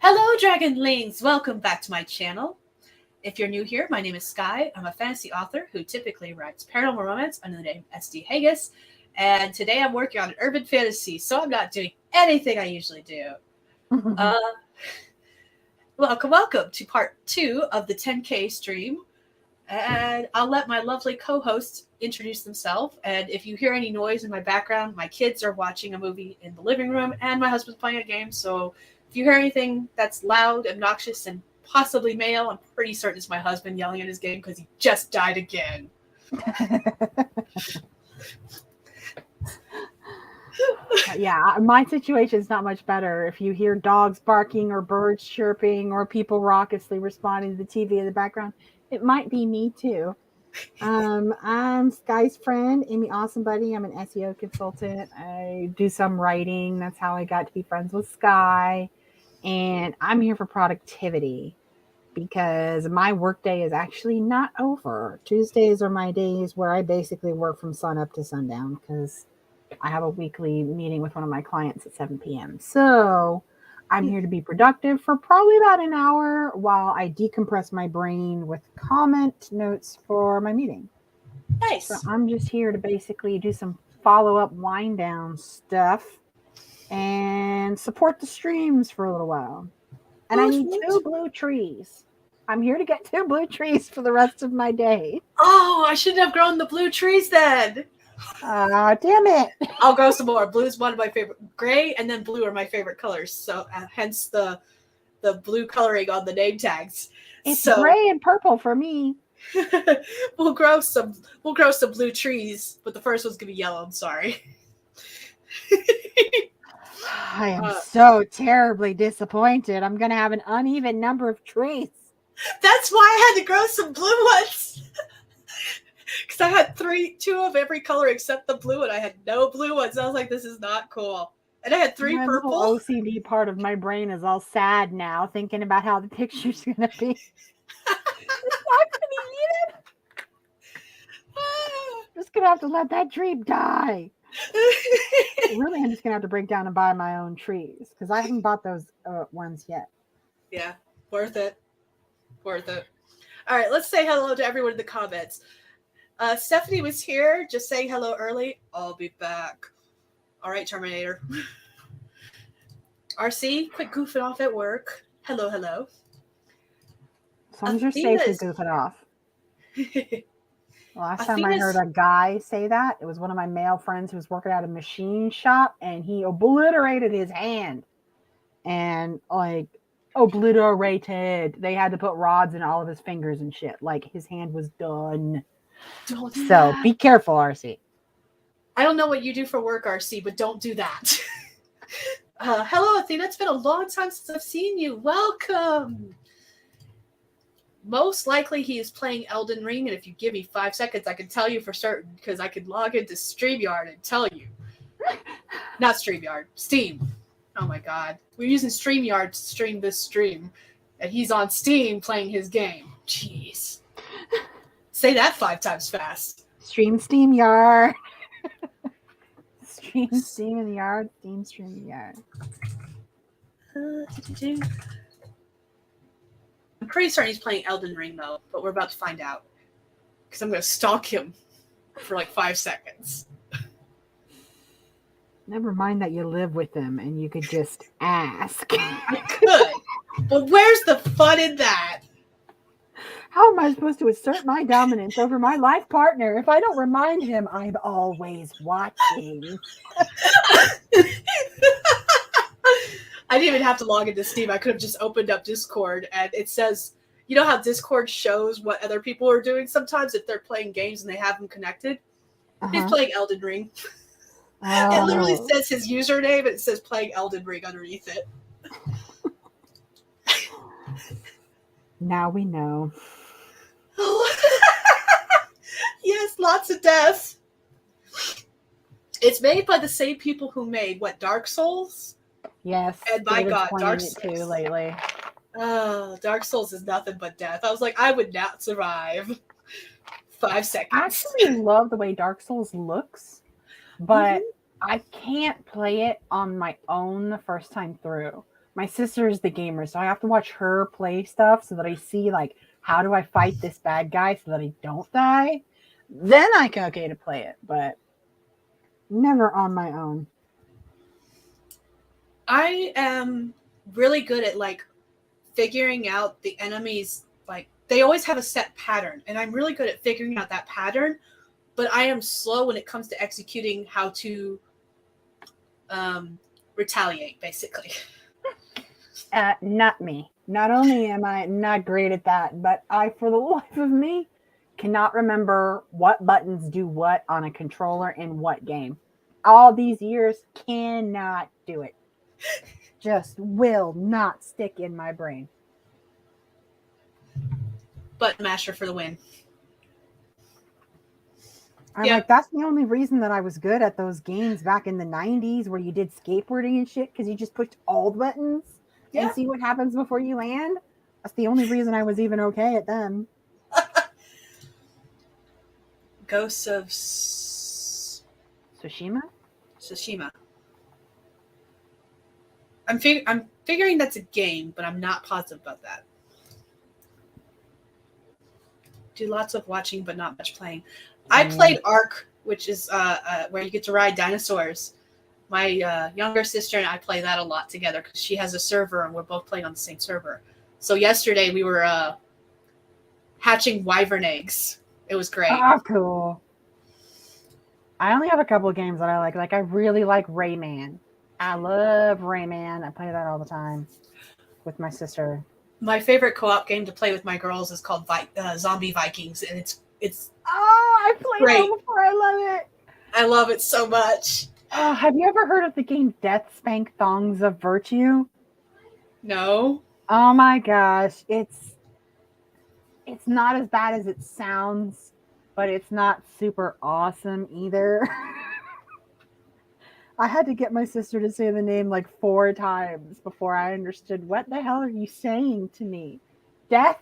Hello, Dragonlings! Welcome back to my channel. If you're new here, my name is Skye. I'm a fantasy author who typically writes paranormal romance under the name SD Hegyes, and today I'm working on an urban fantasy, so I'm not doing anything I usually do. Welcome to part 2 of the 10K stream, and I'll let my lovely co-hosts introduce themselves. And if you hear any noise in my background, my kids are watching a movie in the living room, and my husband's playing a game, so if you hear anything that's loud, obnoxious, and possibly male, I'm pretty certain it's my husband yelling at his game because he just died again. Yeah, my situation is not much better. If you hear dogs barking or birds chirping or people raucously responding to the TV in the background, it might be me too. I'm Skye's friend, Amy Awesome Buddy. I'm an SEO consultant. I do some writing. That's how I got to be friends with Skye. And I'm here for productivity because my workday is actually not over. Tuesdays are my days where I basically work from sun up to sundown because I have a weekly meeting with one of my clients at 7 p.m. So I'm here to be productive for probably about an hour while I decompress my brain with comment notes for my meeting. Nice. So I'm just here to basically do some follow-up wind down stuff and support the streams for a little while. And I need 2 blue trees. I'm here to get 2 blue trees for the rest of my day. Oh, I shouldn't have grown the blue trees then. Damn it. I'll grow some more. Blue is one of my favorite. Gray and then blue are my favorite colors. So hence the blue coloring on the name tags. It's gray and purple for me. We'll grow some blue trees, but the first one's gonna be yellow. I'm sorry. I am so terribly disappointed. I'm gonna have an uneven number of trees. That's why I had to grow some blue ones. Because I had 2 of every color except the blue, and I had no blue ones. I was like, this is not cool. And I had 3 purple. The OCD part of my brain is all sad now, thinking about how the picture's gonna be. It's not gonna eat it. I'm just gonna have to let that tree die. Really, I'm just gonna have to break down and buy my own trees because I haven't bought those ones yet. Yeah, worth it. Worth it. All right, let's say hello to everyone in the comments. Stephanie was here, just saying hello early. I'll be back. All right, Terminator. RC, quit goofing off at work. Hello, hello. As long as you're safely goofing off. Last time I heard a guy say that, it was one of my male friends who was working at a machine shop, and he obliterated his hand. And, obliterated. They had to put rods in all of his fingers and shit. Like, his hand was done. Don't do so, that. Be careful, RC. I don't know what you do for work, RC, but don't do that. Hello, Athena. It's been a long time since I've seen you. Welcome. Most likely he is playing Elden Ring, and if you give me 5 seconds, I can tell you for certain, because I can log into StreamYard and tell you. Not StreamYard, Steam. Oh my god. We're using StreamYard to stream this stream, and he's on Steam playing his game. Jeez. Say that 5 times fast. StreamYard. Steam in the yard. Stream in the yard. I'm pretty certain he's playing Elden Ring, though, but we're about to find out. Because I'm going to stalk him for 5 seconds. Never mind that you live with him and you could just ask. I could. But where's the fun in that? How am I supposed to assert my dominance over my life partner if I don't remind him I'm always watching? I didn't even have to log into Steam. I could have just opened up Discord, and it says, you know how Discord shows what other people are doing sometimes if they're playing games and they have them connected? He's playing Elden Ring. It literally says his username, and it says playing Elden Ring underneath it. Now we know. Yes, lots of death. It's made by the same people who made, Dark Souls? Yes. And my god, Dark Souls. Too lately. Oh, Dark Souls is nothing but death. I was like, I would not survive 5 seconds. I actually love the way Dark Souls looks, but I can't play it on my own the first time through. My sister is the gamer, so I have to watch her play stuff so that I see like how do I fight this bad guy so that I don't die. Then I can okay to play it, but never on my own. I am really good at like figuring out the enemies. Like they always have a set pattern, and I'm really good at figuring out that pattern. But I am slow when it comes to executing how to retaliate, basically. Not me. Not only am I not great at that, but I, for the life of me, cannot remember what buttons do what on a controller in what game. All these years, cannot do it. Just will not stick in my brain. Button masher for the win. I'm like, that's the only reason that I was good at those games back in the 90s where you did skateboarding and shit because you just pushed all the buttons and see what happens before you land. That's the only reason I was even okay at them. Ghosts of Tsushima? Tsushima. I'm figuring that's a game, but I'm not positive about that. Do lots of watching, but not much playing. I played Ark, which is where you get to ride dinosaurs. My younger sister and I play that a lot together because she has a server and we're both playing on the same server. So yesterday we were hatching wyvern eggs. It was great. Oh, cool. I only have a couple of games that I like. Like, I really like Rayman. I love Rayman. I play that all the time with my sister. My favorite co-op game to play with my girls is called Zombie Vikings, and it's I played that before. I love it. I love it so much. Have you ever heard of the game Death Spank Thongs of Virtue? No. Oh my gosh, it's not as bad as it sounds, but it's not super awesome either. I had to get my sister to say the name like 4 times before I understood what the hell are you saying to me. Death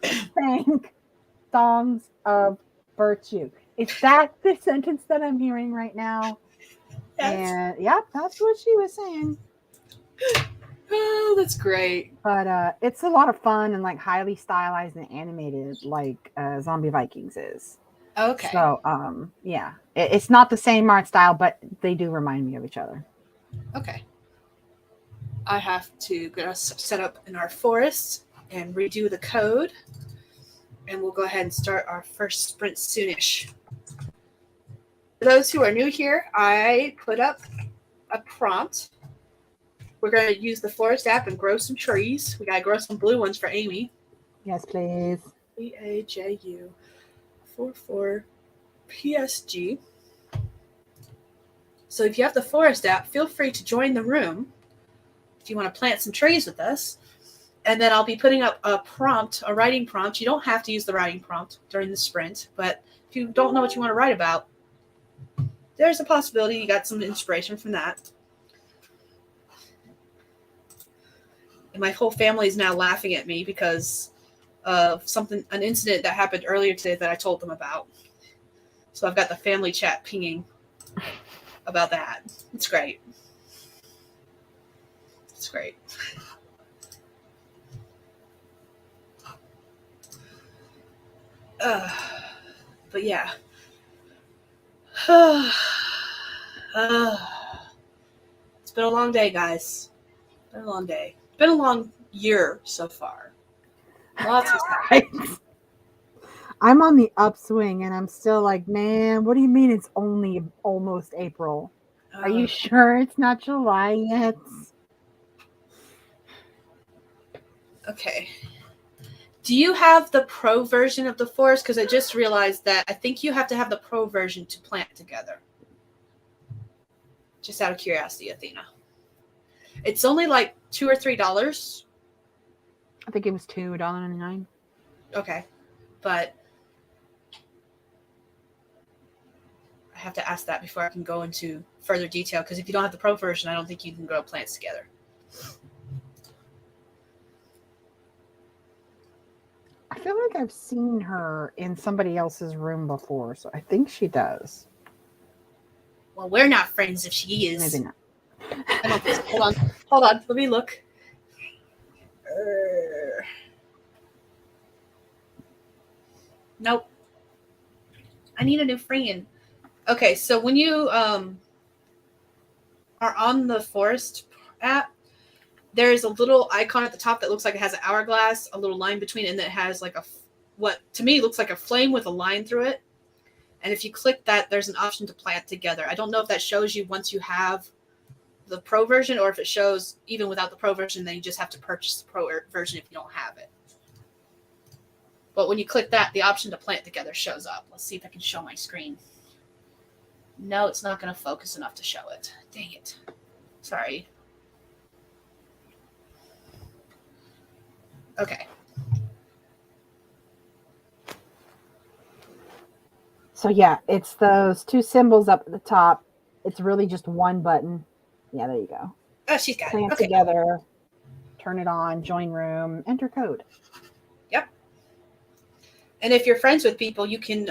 Spank Thongs of Virtue. Is that the sentence that I'm hearing right now? Yes. And yeah, that's what she was saying. Oh, that's great. But it's a lot of fun and like highly stylized and animated, like Zombie Vikings is. Okay. So yeah, it's not the same art style, but they do remind me of each other. Okay. I have to get us set up in our forest and redo the code, and we'll go ahead and start our first sprint soonish. For those who are new here, I put up a prompt. We're going to use the forest app and grow some trees. We got to grow some blue ones for Amy. Yes, please. EAJU 44 PSG. So if you have the forest app, feel free to join the room if you want to plant some trees with us. And then I'll be putting up a prompt, a writing prompt. You don't have to use the writing prompt during the sprint, but if you don't know what you want to write about, there's a possibility you got some inspiration from that. And my whole family is now laughing at me because of an incident that happened earlier today that I told them about. So I've got the family chat pinging about that. It's great. It's great. But yeah. It's been a long day, guys. It's been a long day. It's been a long year so far. Lots of stuff. I'm on the upswing and I'm still like, man, what do you mean it's only almost April? Are you sure it's not July yet? Okay. Do you have the pro version of the forest? Because I just realized that I think you have to have the pro version to plant together. Just out of curiosity, Athena. It's only like $2 or $3. I think it was $2.99. Okay. But I have to ask that before I can go into further detail, because if you don't have the pro version, I don't think you can grow plants together. I feel like I've seen her in somebody else's room before, so I think she does. Well, we're not friends if she is. Maybe not. I don't think so. Hold on. Let me look. Nope. I need a new friend. Okay, so when you are on the Forest app, there's a little icon at the top that looks like it has an hourglass, a little line between it, and that has like what to me looks like a flame with a line through it. And if you click that, there's an option to plant together. I don't know if that shows you once you have the pro version, or if it shows even without the pro version, then you just have to purchase the pro version if you don't have it. But when you click that, the option to plant together shows up. Let's see if I can show my screen. No, it's not going to focus enough to show it. Dang it. Sorry. Okay. So yeah, it's those two symbols up at the top. It's really just one button. Yeah, there you go. Oh, she's got Plant it. Okay. together, turn it on, join room, enter code. Yep. And if you're friends with people, you can,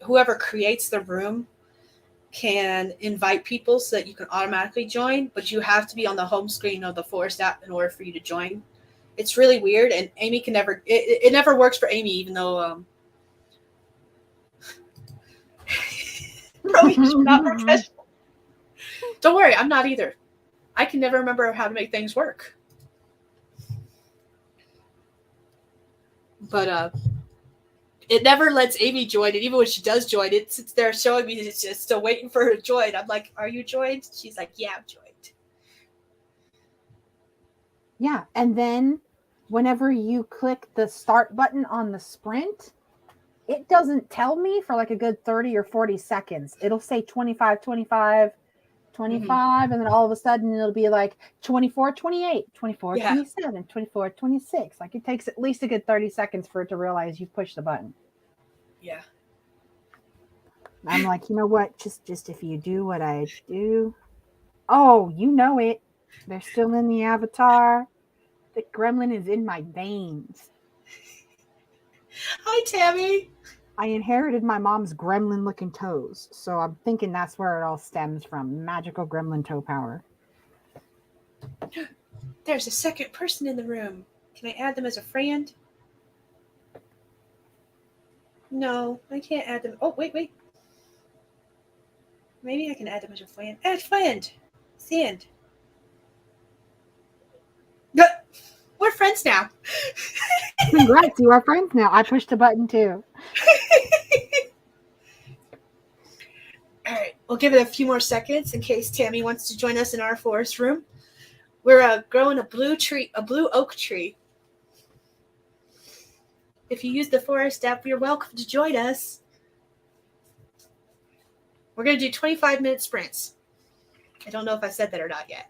whoever creates the room can invite people so that you can automatically join, but you have to be on the home screen of the Forest app in order for you to join. It's really weird, and Amy can never, it never works for Amy, even though, probably not professional. Don't worry, I'm not either. I can never remember how to make things work. But it never lets Amy join, and even when she does join, it sits there showing me it's just still waiting for her to join. I'm like, "Are you joined?" She's like, "Yeah, I'm joined." Yeah, and then whenever you click the start button on the sprint, it doesn't tell me for like a good 30 or 40 seconds. It'll say 25, 25, 25, and then all of a sudden it'll be like 24, 28, 24, 27, 24, 26. Like it takes at least a good 30 seconds for it to realize you pushed the button. Yeah. I'm like, you know what? Just if you do what I do. Oh, you know it. They're still in the avatar. The gremlin is in my veins. Hi, Tammy. I inherited my mom's gremlin-looking toes, so I'm thinking that's where it all stems from. Magical gremlin toe power. There's a second person in the room. Can I add them as a friend? No, I can't add them. Oh, wait. Maybe I can add them as a friend. Add friend. Send. We're friends now. Congrats, you are friends now. I pushed a button too. All right, we'll give it a few more seconds in case Tammy wants to join us in our forest room. We're growing a blue oak tree. If you use the forest app, you're welcome to join us. We're going to do 25-minute sprints. I don't know if I said that or not yet.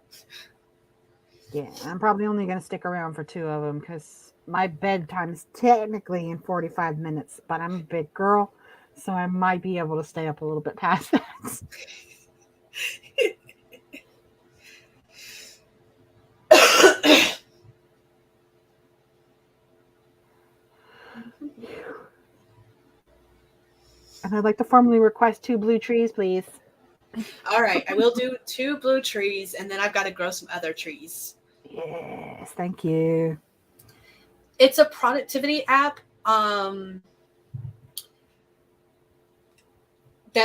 Yeah, I'm probably only going to stick around for 2 of them because my bedtime is technically in 45 minutes, but I'm a big girl, so I might be able to stay up a little bit past that. And I'd like to formally request 2 blue trees, please. All right, I will do 2 blue trees, and then I've got to grow some other trees. Yes, thank you. It's a productivity app that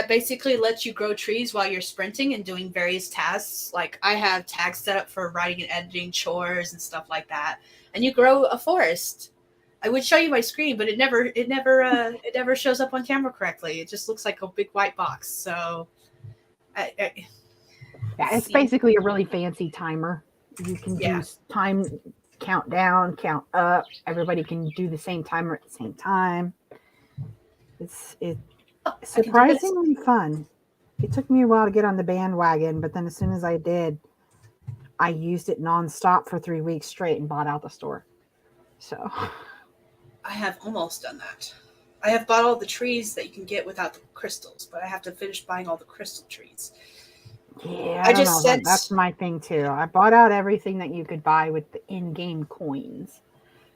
basically lets you grow trees while you're sprinting and doing various tasks. Like I have tags set up for writing and editing chores and stuff like that. And you grow a forest. I would show you my screen, but it never shows up on camera correctly. It just looks like a big white box. So yeah, it's basically a really fancy timer. You can do time count down, count up. Everybody can do the same timer at the same time. It's surprisingly fun. It took me a while to get on the bandwagon, but then as soon as I did, I used it nonstop for 3 weeks straight and bought out the store. So I have almost done that. I have bought all the trees that you can get without the crystals, but I have to finish buying all the crystal trees. Yeah, that's my thing too. I bought out everything that you could buy with the in-game coins.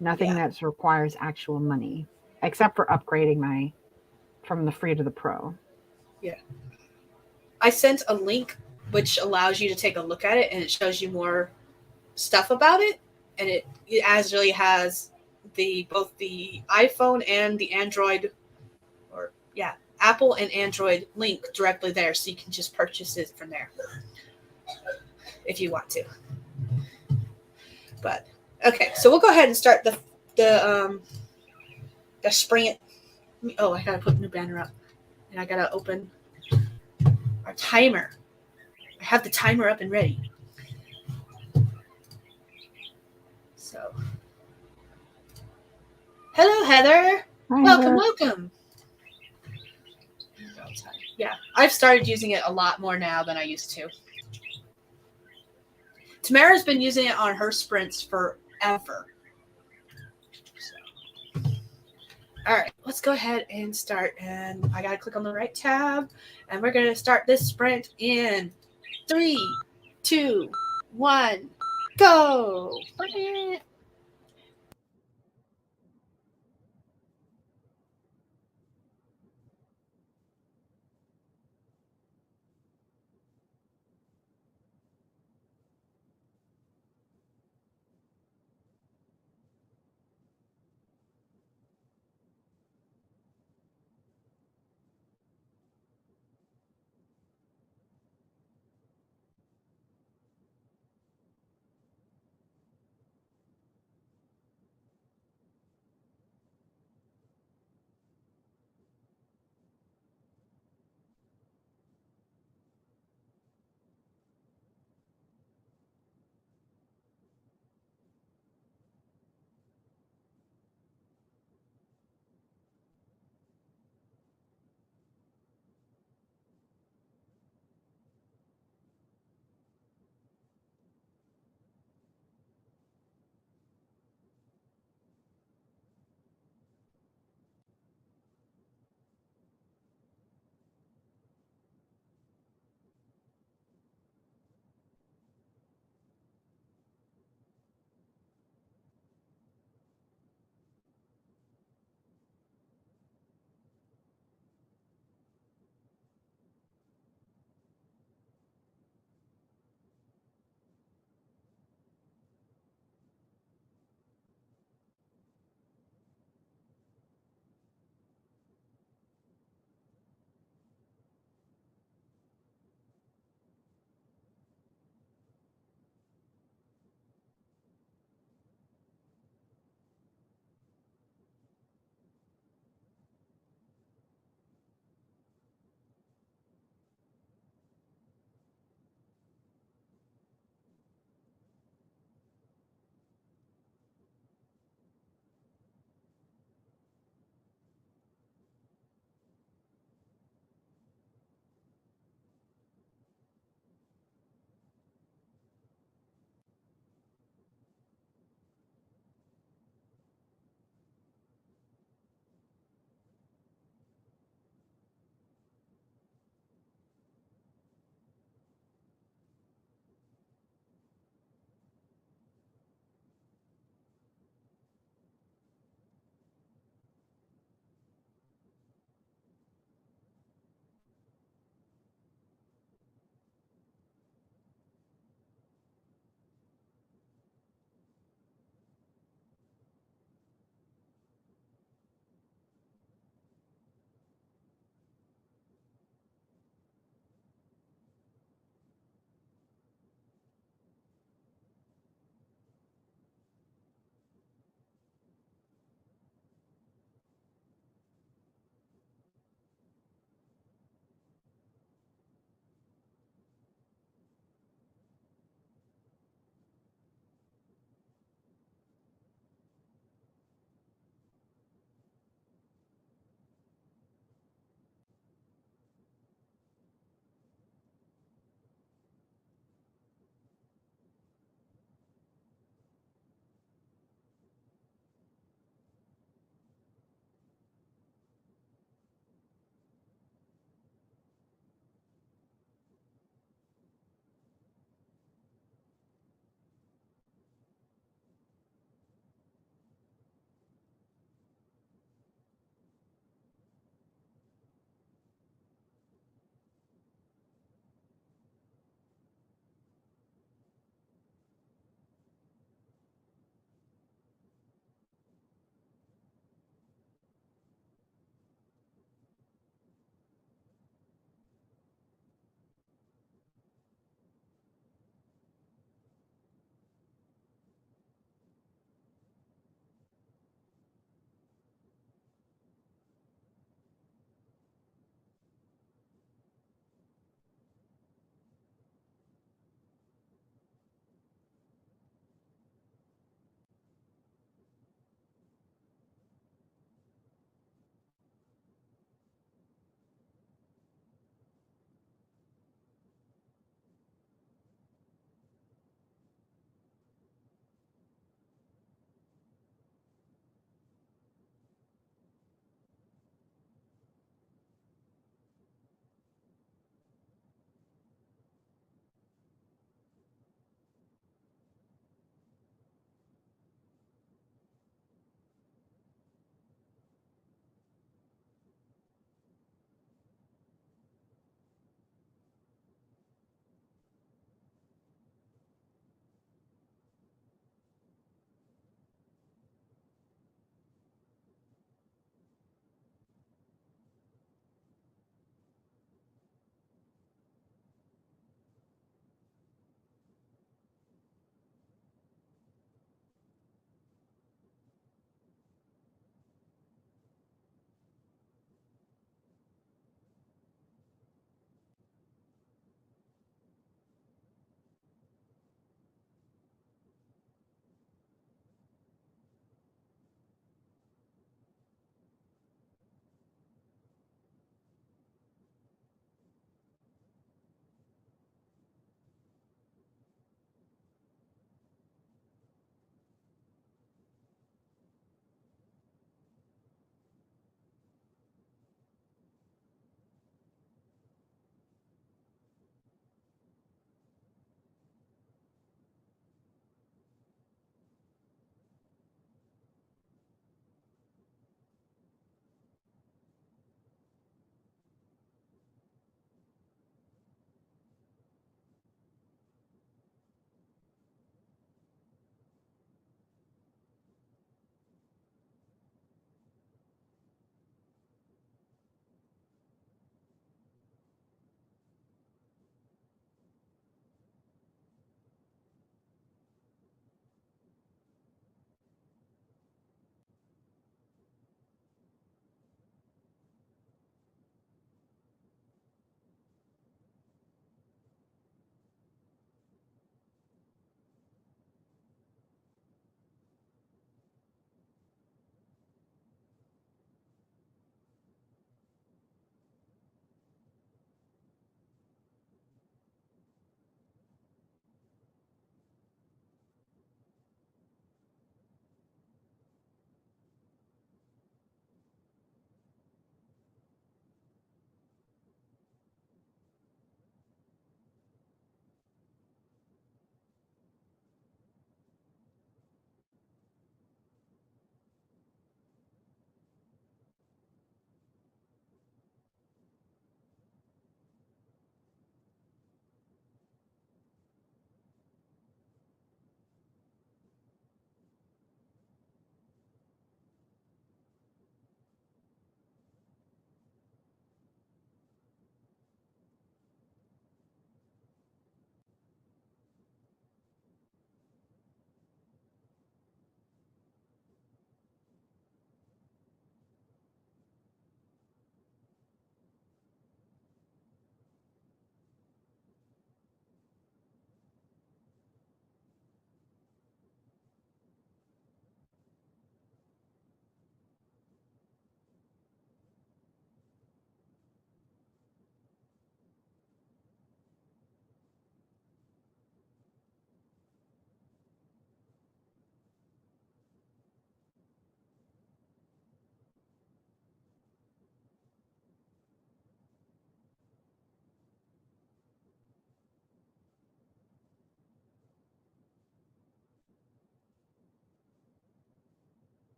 Nothing that requires actual money, except for upgrading from the free to the pro. Yeah. I sent a link which allows you to take a look at it, and it shows you more stuff about it. and it actually has both the iPhone and the Android, or yeah, Apple and Android link directly there, so you can just purchase it from there if you want to. But okay, so we'll go ahead and start the spring it. Oh, I gotta put a new banner up, and I gotta open our timer. I have the timer up and ready. So, hello, Heather. Hi, Welcome, Heather. welcome. Yeah, I've started using it a lot more now than I used to. Tamara's been using it on her sprints forever. So. All right, let's go ahead and start. And I got to click on the right tab. And we're going to start this sprint in 3, 2, 1, go.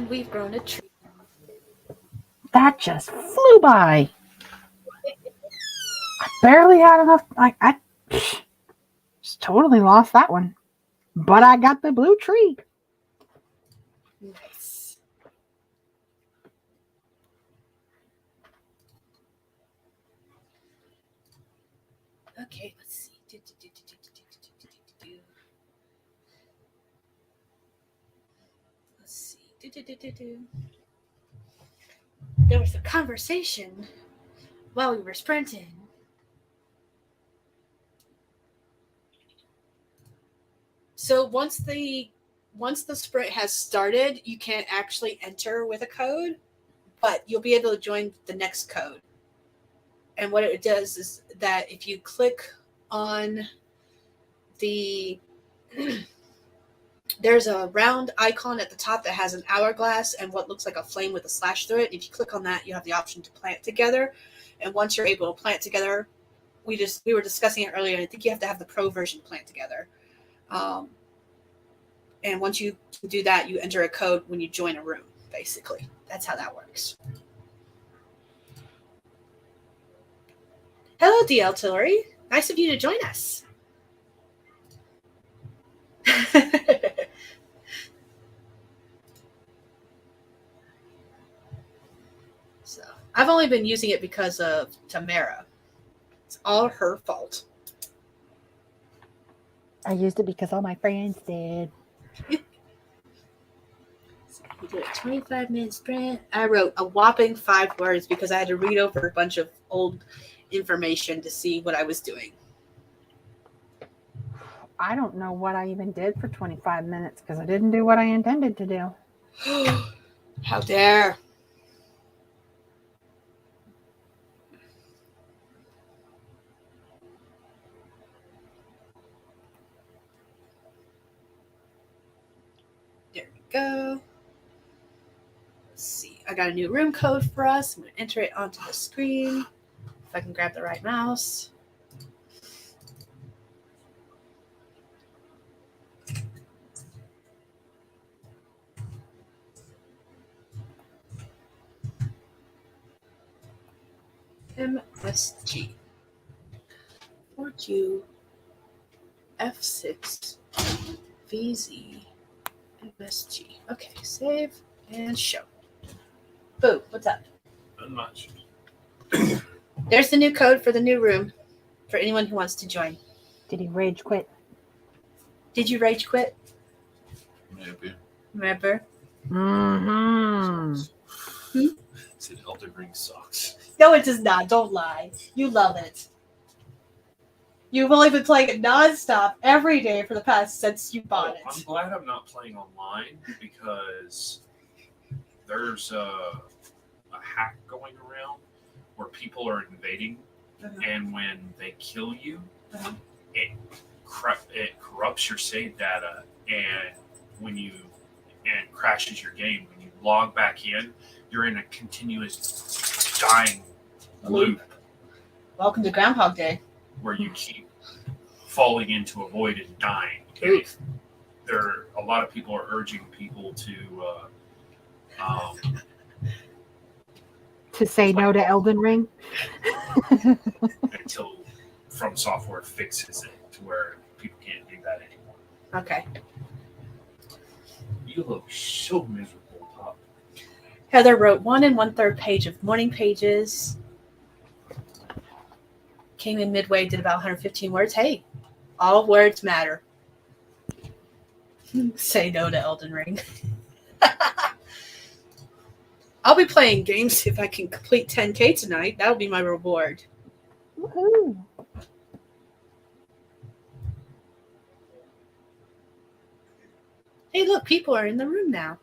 And we've grown a tree. That just flew by. I barely had enough. I just totally lost that one. But I got the blue tree. Nice. Okay, let's see. Let's see. There was a conversation while we were sprinting. So once the sprint has started, you can't actually enter with a code, but you'll be able to join the next code. And what it does is that if you click on the there's a round icon at the top that has an hourglass and what looks like a flame with a slash through it. If you click on that, you have the option to plant together. And once you're able to plant together, we were discussing it earlier, and I think you have to have the pro version plant together. And once you do that, you enter a code when you join a room, basically. That's how that works. Hello, DL Tillery. Nice of you to join us. So I've only been using it because of Tamara. It's all her fault. I used it because all my friends did. We did a 25-minute sprint. I wrote a whopping 5 words because I had to read over a bunch of old information to see what I was doing. I don't know what I even did for 25 minutes because I didn't do what I intended to do. How dare. There we go. Let's see. I got a new room code for us. I'm going to enter it onto the screen. If I can grab the right mouse. MSG 4Q F6 VZ MSG. Okay, save and show. Boo, what's up? Not much. There's the new code for the new room for anyone who wants to join. Did he rage quit? Did you rage quit? Maybe. Remember? Mm-hmm. Said Elden Ring sucks. No, it does not. Don't lie. You love it. You've only been playing it nonstop every day for the past since you bought I'm it. glad I'm not playing online because there's a hack going around where people are invading, and when they kill you, it corrupts your save data, and and crashes your game. When you log back in, you're in a continuous dying loop. Welcome to Groundhog Day. Where you keep falling into a void and dying. Oof. A lot of people are urging people To say no to Elden Ring? until From Software fixes it to where people can't do that anymore. Okay. You look so miserable, Pop. Heather wrote 1 1/3 page of morning pages. Came in midway, did about 115 words. Hey, all words matter. Say no to Elden Ring. I'll be playing games if I can complete 10K tonight. That'll be my reward. Woohoo! Hey, look, people are in the room now.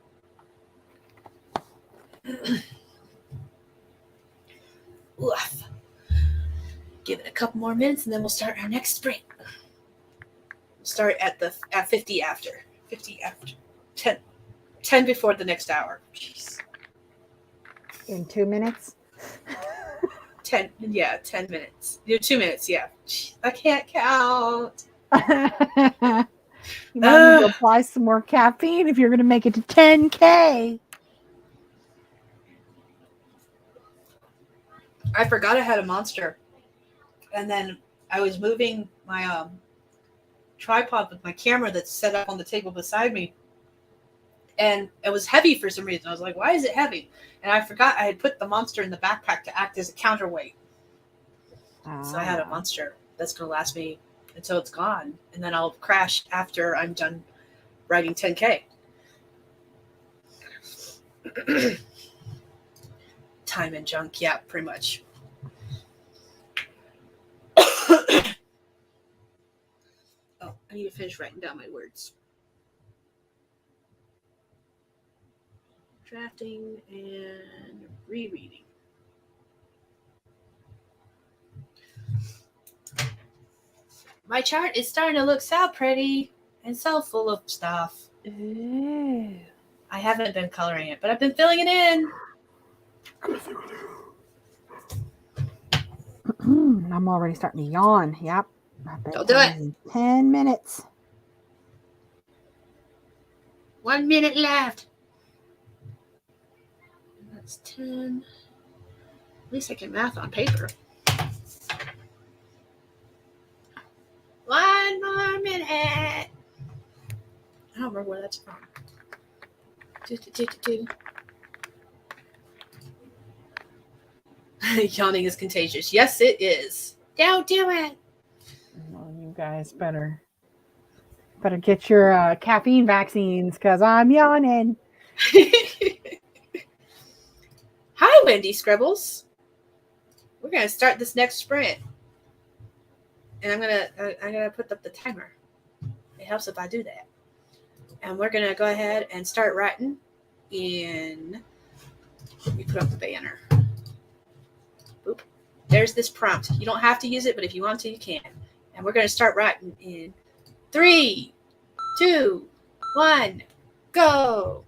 Oof. Give it a couple more minutes and then we'll start our next sprint. We'll start at 50 after. 50 after. 10 before the next hour. Jeez. In 2 minutes? 10 minutes. 2 minutes, yeah. Jeez, I can't count. You might need to apply some more caffeine if you're going to make it to 10K. I forgot I had a monster, and then I was moving my tripod with my camera that's set up on the table beside me, and it was heavy for some reason. I was like, "Why is it heavy?" And I forgot I had put the monster in the backpack to act as a counterweight. So I had a monster that's going to last me until it's gone, and then I'll crash after I'm done writing 10K. Time and junk, yeah, pretty much. Oh, I need to finish writing down my words. Drafting and rereading. My chart is starting to look so pretty and so full of stuff. Ooh. I haven't been coloring it, but I've been filling it in. I'm already starting to yawn. Yep. Don't do it. 10 minutes. 1 minute left. That's 10. At least I can math on paper. 1 more minute. I don't remember where that's from. Yawning is contagious. Yes, it is. Don't do it. Well, you guys better get your caffeine vaccines because I'm yawning. Hi, Wendy Scribbles. We're gonna start this next sprint, and I'm gonna put up the timer. It helps if I do that. And we're gonna go ahead and start writing. In let me put up the banner. Boop. There's this prompt. You don't have to use it, but if you want to, you can. And we're gonna start writing in 3, 2, 1, go.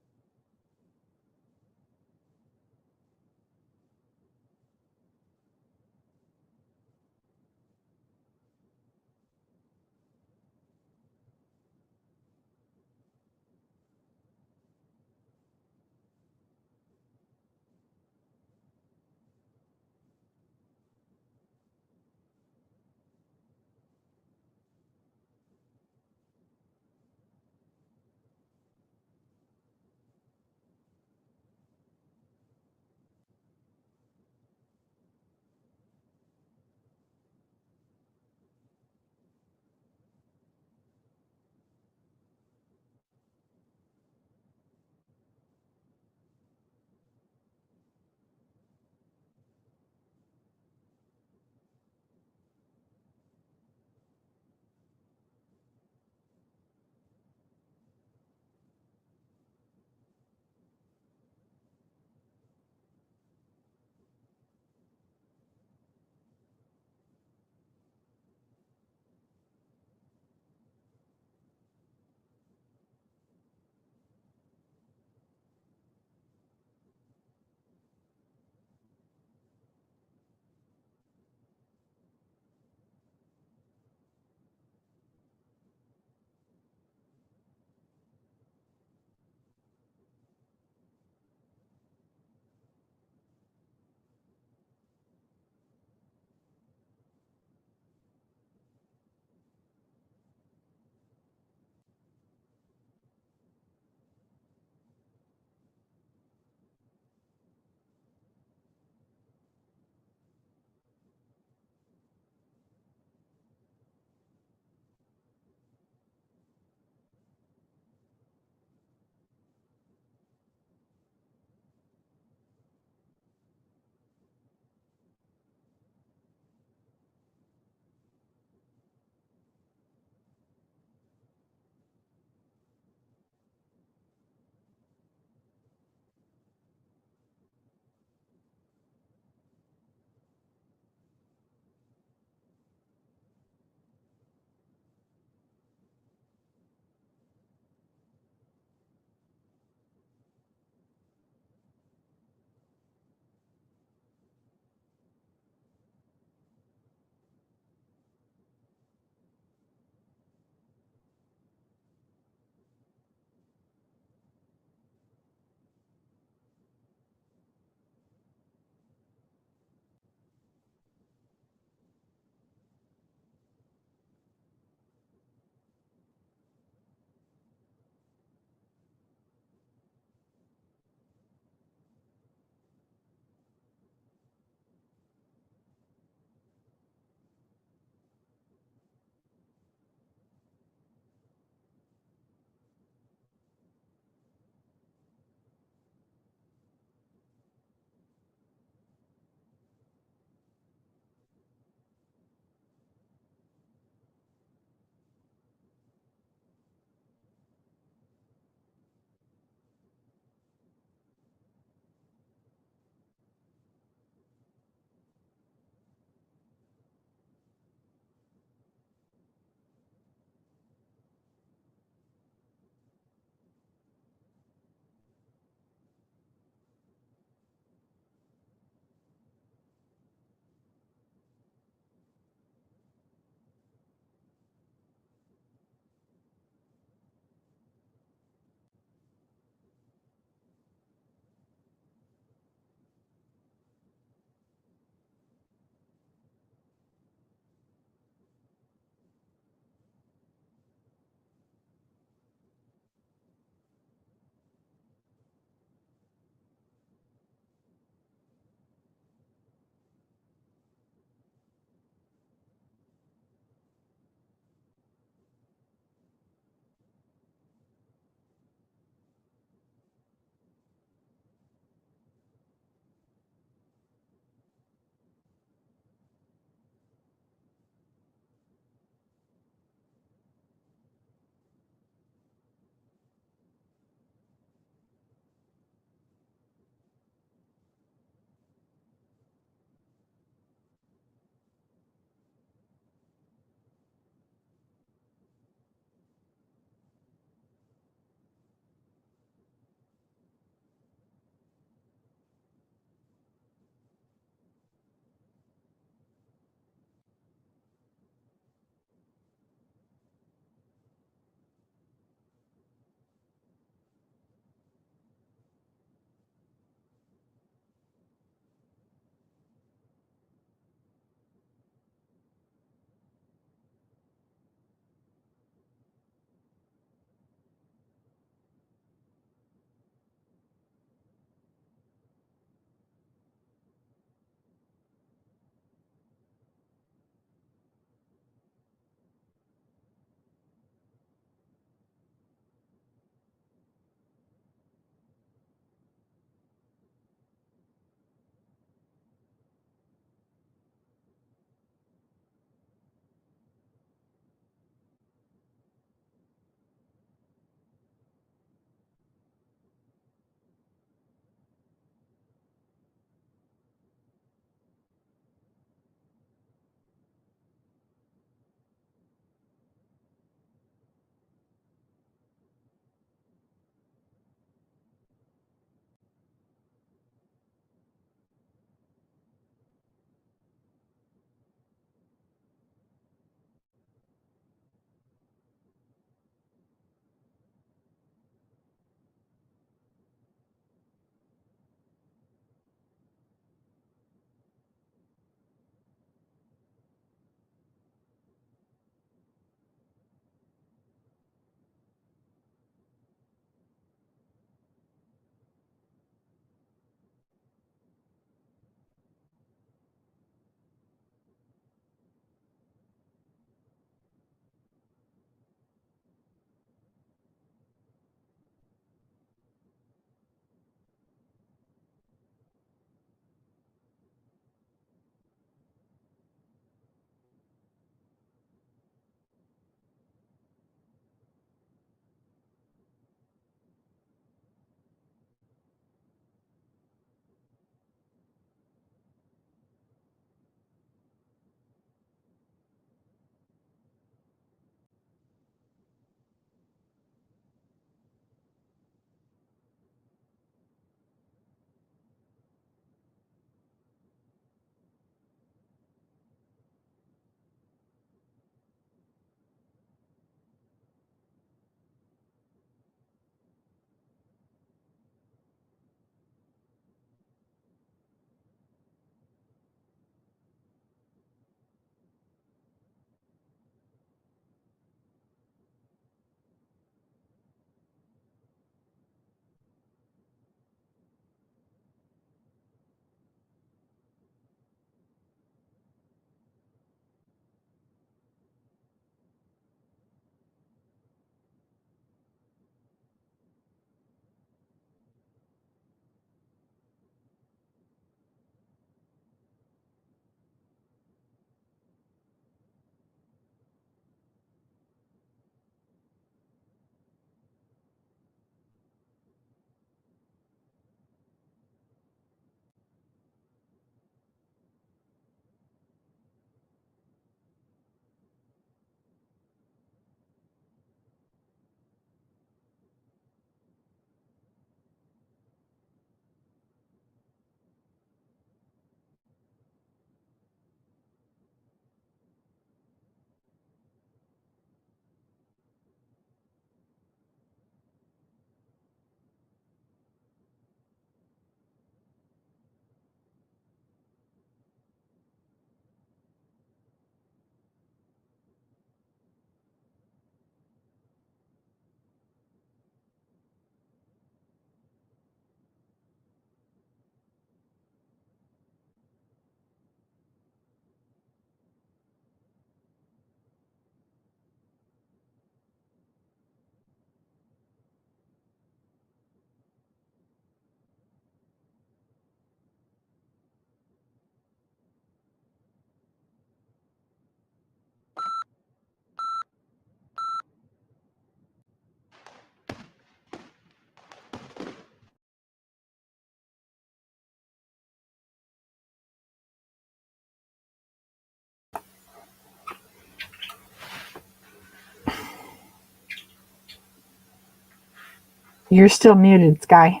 You're still muted, Skye.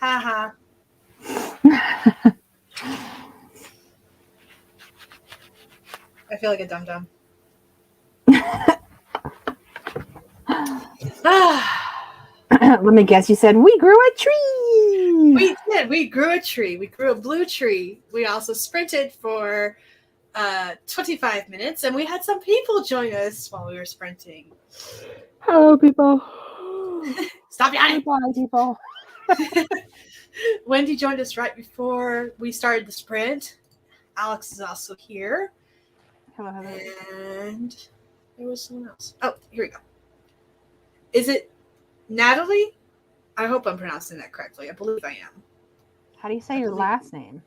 Ha I feel like a dum-dum. Let me guess. You said we grew a tree. We did. We grew a tree. We grew a blue tree. We also sprinted for 25 minutes, and we had some people join us while we were sprinting. Hello, people. Stop yawning. Goodbye, people. Wendy joined us right before we started the sprint. Alex is also here. Hello, hello. And there was someone else. Oh, here we go. Is it Natalie? I hope I'm pronouncing that correctly. I believe I am. How do you say your last name?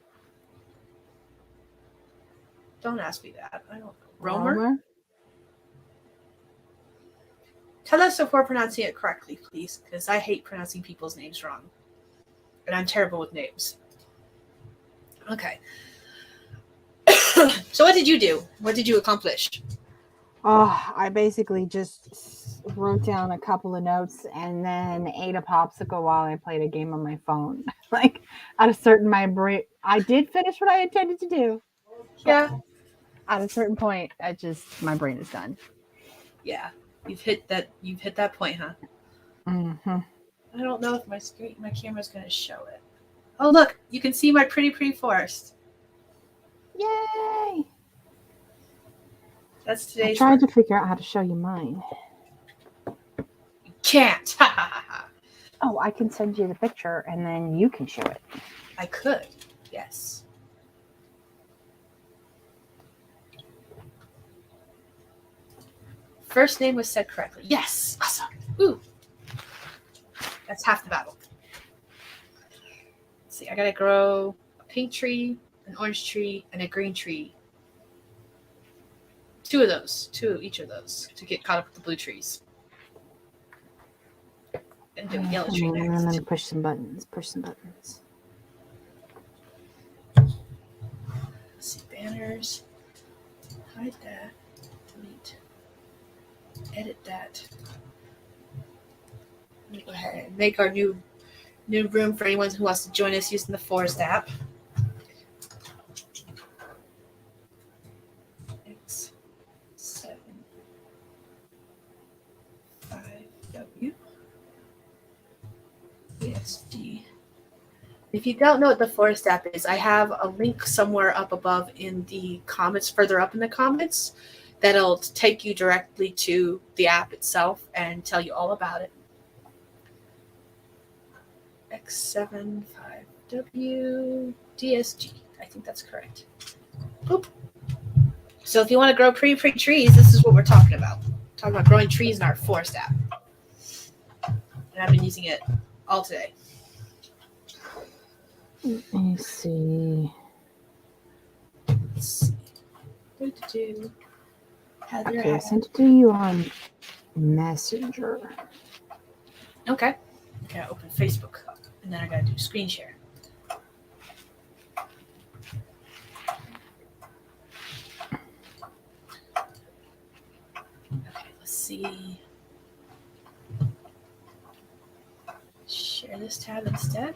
Don't ask me that. I don't know. Romer? Tell us if we're pronouncing it correctly, please, because I hate pronouncing people's names wrong. And I'm terrible with names. Okay. So what did you do? What did you accomplish? Oh, I basically just wrote down a couple of notes and then ate a popsicle while I played a game on my phone. Like, at a certain brain, I did finish what I intended to do. Yeah. At a certain point, my brain is done. Yeah. You've hit that point, huh? Mm-hmm. I don't know if my camera's going to show it. Oh, look, you can see my pretty forest. Yay! That's today's. I tried to figure out how to show you mine. You can't. Oh, I can send you the picture and then you can show it. I could. Yes. First name was said correctly. Yes. Awesome. Ooh. That's half the battle. Let's see. I gotta grow a pink tree, an orange tree, and a green tree. Two of each of those to get caught up with the blue trees. And do a yellow tree next. And then push some buttons. Let's see, banners. Hide that. Delete. Edit that. Let me go ahead and make our new room for anyone who wants to join us using the Forest app. X75W. ESD. If you don't know what the Forest app is, I have a link somewhere up above in the comments, further up in the comments, that'll take you directly to the app itself and tell you all about it. X75W DSG. I think that's correct. Boop. So if you want to grow pretty trees, this is what we're talking about. Talking about growing trees in our Forest app. And I've been using it all today. Let me see. Let's see. Okay, I sent it to you on Messenger. Okay. I gotta open Facebook, and then I gotta do screen share. Okay, let's see. Share this tab instead.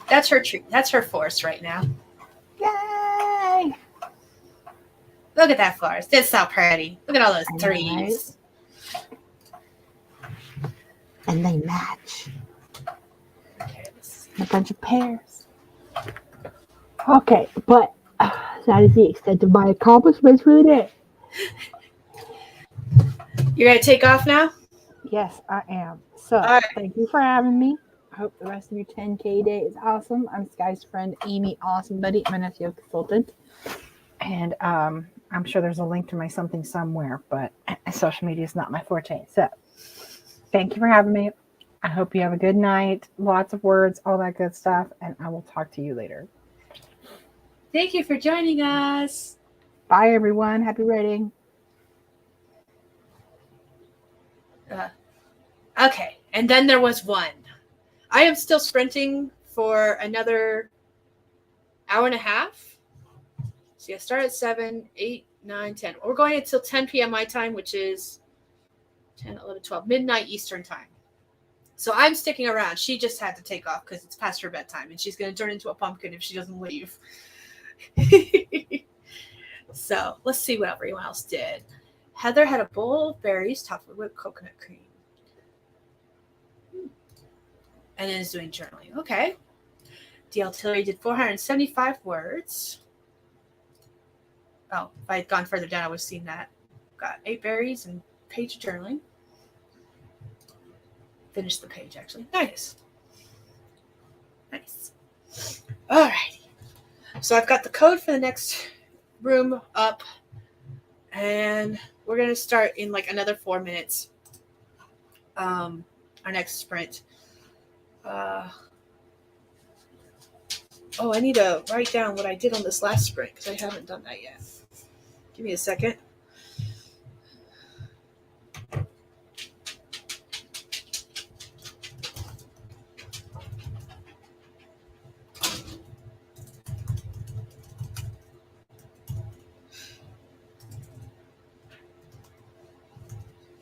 That's her tree. That's her forest right now. Yay! Look at that forest. It's so pretty. Look at all those trees. And they match. Okay, let's see. A bunch of pears. Okay, but that is the extent of my accomplishments for the day. You're going to take off now? Yes, I am. So, Thank you for having me. I hope the rest of your 10K day is awesome. I'm Skye's friend, Amy Awesome Buddy. I'm an SEO consultant. And I'm sure there's a link to my something somewhere, but social media is not my forte. So, thank you for having me. I hope you have a good night. Lots of words, all that good stuff. And I will talk to you later. Thank you for joining us. Bye, everyone. Happy writing. Okay, and then there was one. I am still sprinting for another hour and a half. See, I start at 7, 8, 9, 10. We're going until 10 p.m. my time, which is 10, 11, 12, midnight Eastern time. So I'm sticking around. She just had to take off because it's past her bedtime, and she's going to turn into a pumpkin if she doesn't leave. So let's see what everyone else did. Heather had a bowl of berries topped with whipped coconut cream. And then is doing journaling. Okay. DL Tillery did 475 words. Oh, if I had gone further down, I would have seen that. Got 8 berries and page of journaling. Finished the page, actually. Nice. Nice. Alrighty. So I've got the code for the next room up. And we're going to start in like another 4 minutes. Our next sprint. I need to write down what I did on this last sprint because I haven't done that yet. Give me a second. All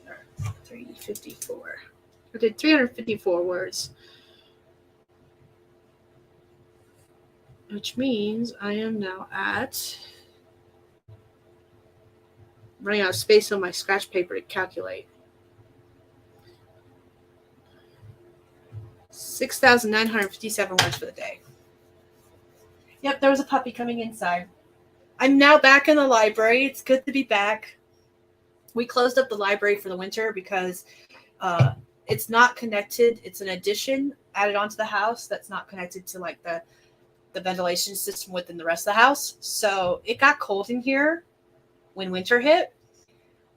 right, 354. I did 354 words. Which means I am now running out of space on my scratch paper to calculate. 6,957 words for the day. Yep, there was a puppy coming inside. I'm now back in the library. It's good to be back. We closed up the library for the winter because it's not connected. It's an addition added onto the house that's not connected to like the ventilation system within the rest of the house. So it got cold in here when winter hit.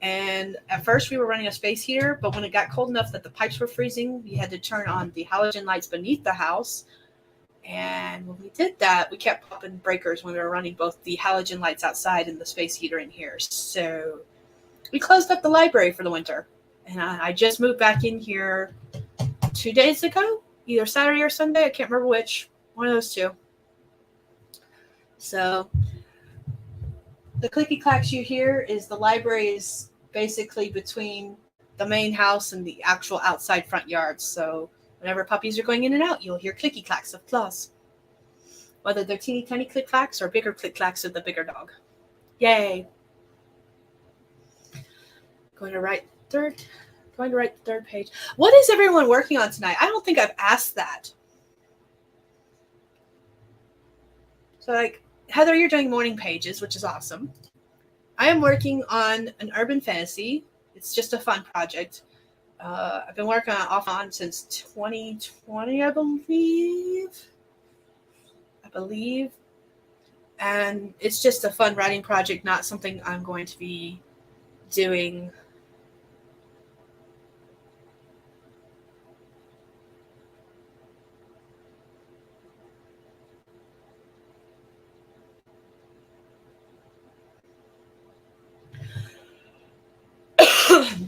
And at first we were running a space heater, but when it got cold enough that the pipes were freezing, we had to turn on the halogen lights beneath the house. And when we did that, we kept popping breakers when we were running both the halogen lights outside and the space heater in here. So we closed up the library for the winter. And I just moved back in here 2 days ago, either Saturday or Sunday. I can't remember which. One of those two. So the clicky clacks you hear is the library is basically between the main house and the actual outside front yard. So whenever puppies are going in and out, you'll hear clicky clacks of claws. Whether they're teeny tiny click clacks or bigger click clacks of the bigger dog. Yay. Going to write the third page. What is everyone working on tonight? I don't think I've asked that. So like Heather, you're doing morning pages, which is awesome. I am working on an urban fantasy. It's just a fun project. I've been working on it off and on since 2020, I believe. And it's just a fun writing project, not something I'm going to be doing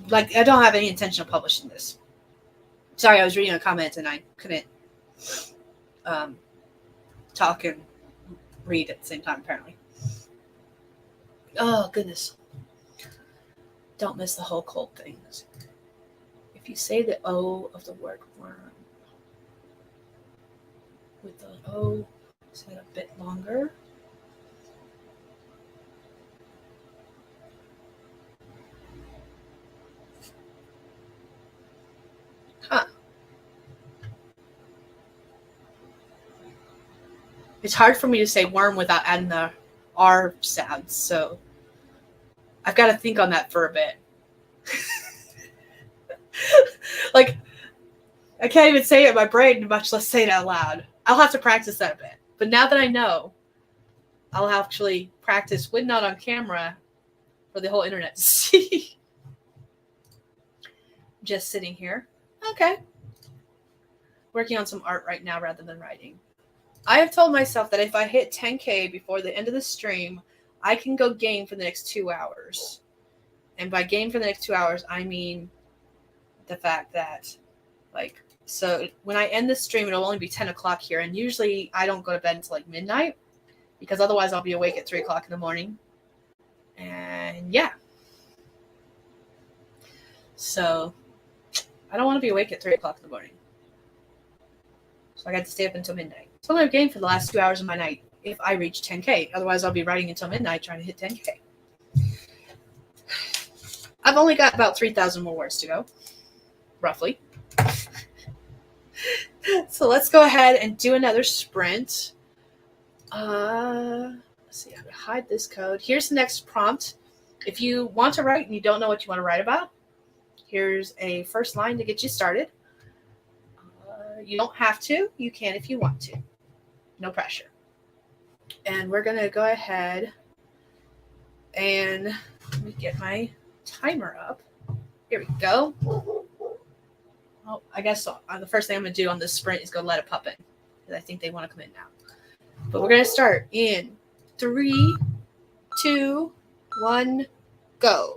like I don't have any intention of publishing this. Sorry, I was reading a comment and I couldn't talk and read at the same time, apparently. Oh, goodness. Don't miss the whole cold thing. If you say the O of the word worm with the O said a bit longer. Huh. It's hard for me to say worm without adding the R sound, so I've got to think on that for a bit. Like, I can't even say it in my brain, much less say it out loud. I'll have to practice that a bit. But now that I know, I'll actually practice when not on camera for the whole internet to see. Just sitting here. Okay. Working on some art right now rather than writing. I have told myself that if I hit 10K before the end of the stream, I can go game for the next 2 hours. And by game for the next 2 hours, I mean the fact that, like, so when I end the stream, it'll only be 10 o'clock here. And usually I don't go to bed until like midnight because otherwise I'll be awake at 3 o'clock in the morning. And yeah. So I don't want to be awake at 3 o'clock in the morning. So I got to stay up until midnight. So I'm game for the last 2 hours of my night if I reach 10K. Otherwise, I'll be writing until midnight trying to hit 10K. I've only got about 3,000 more words to go, roughly. So let's go ahead and do another sprint. Let's see, I'm going to hide this code. Here's the next prompt. If you want to write and you don't know what you want to write about, here's a first line to get you started. You don't have to. You can if you want to. No pressure. And we're going to go ahead and let me get my timer up. Here we go. Oh, I guess the first thing I'm going to do on this sprint is go let a pup in. Because I think they want to come in now. But we're going to start in 3, 2, 1, go.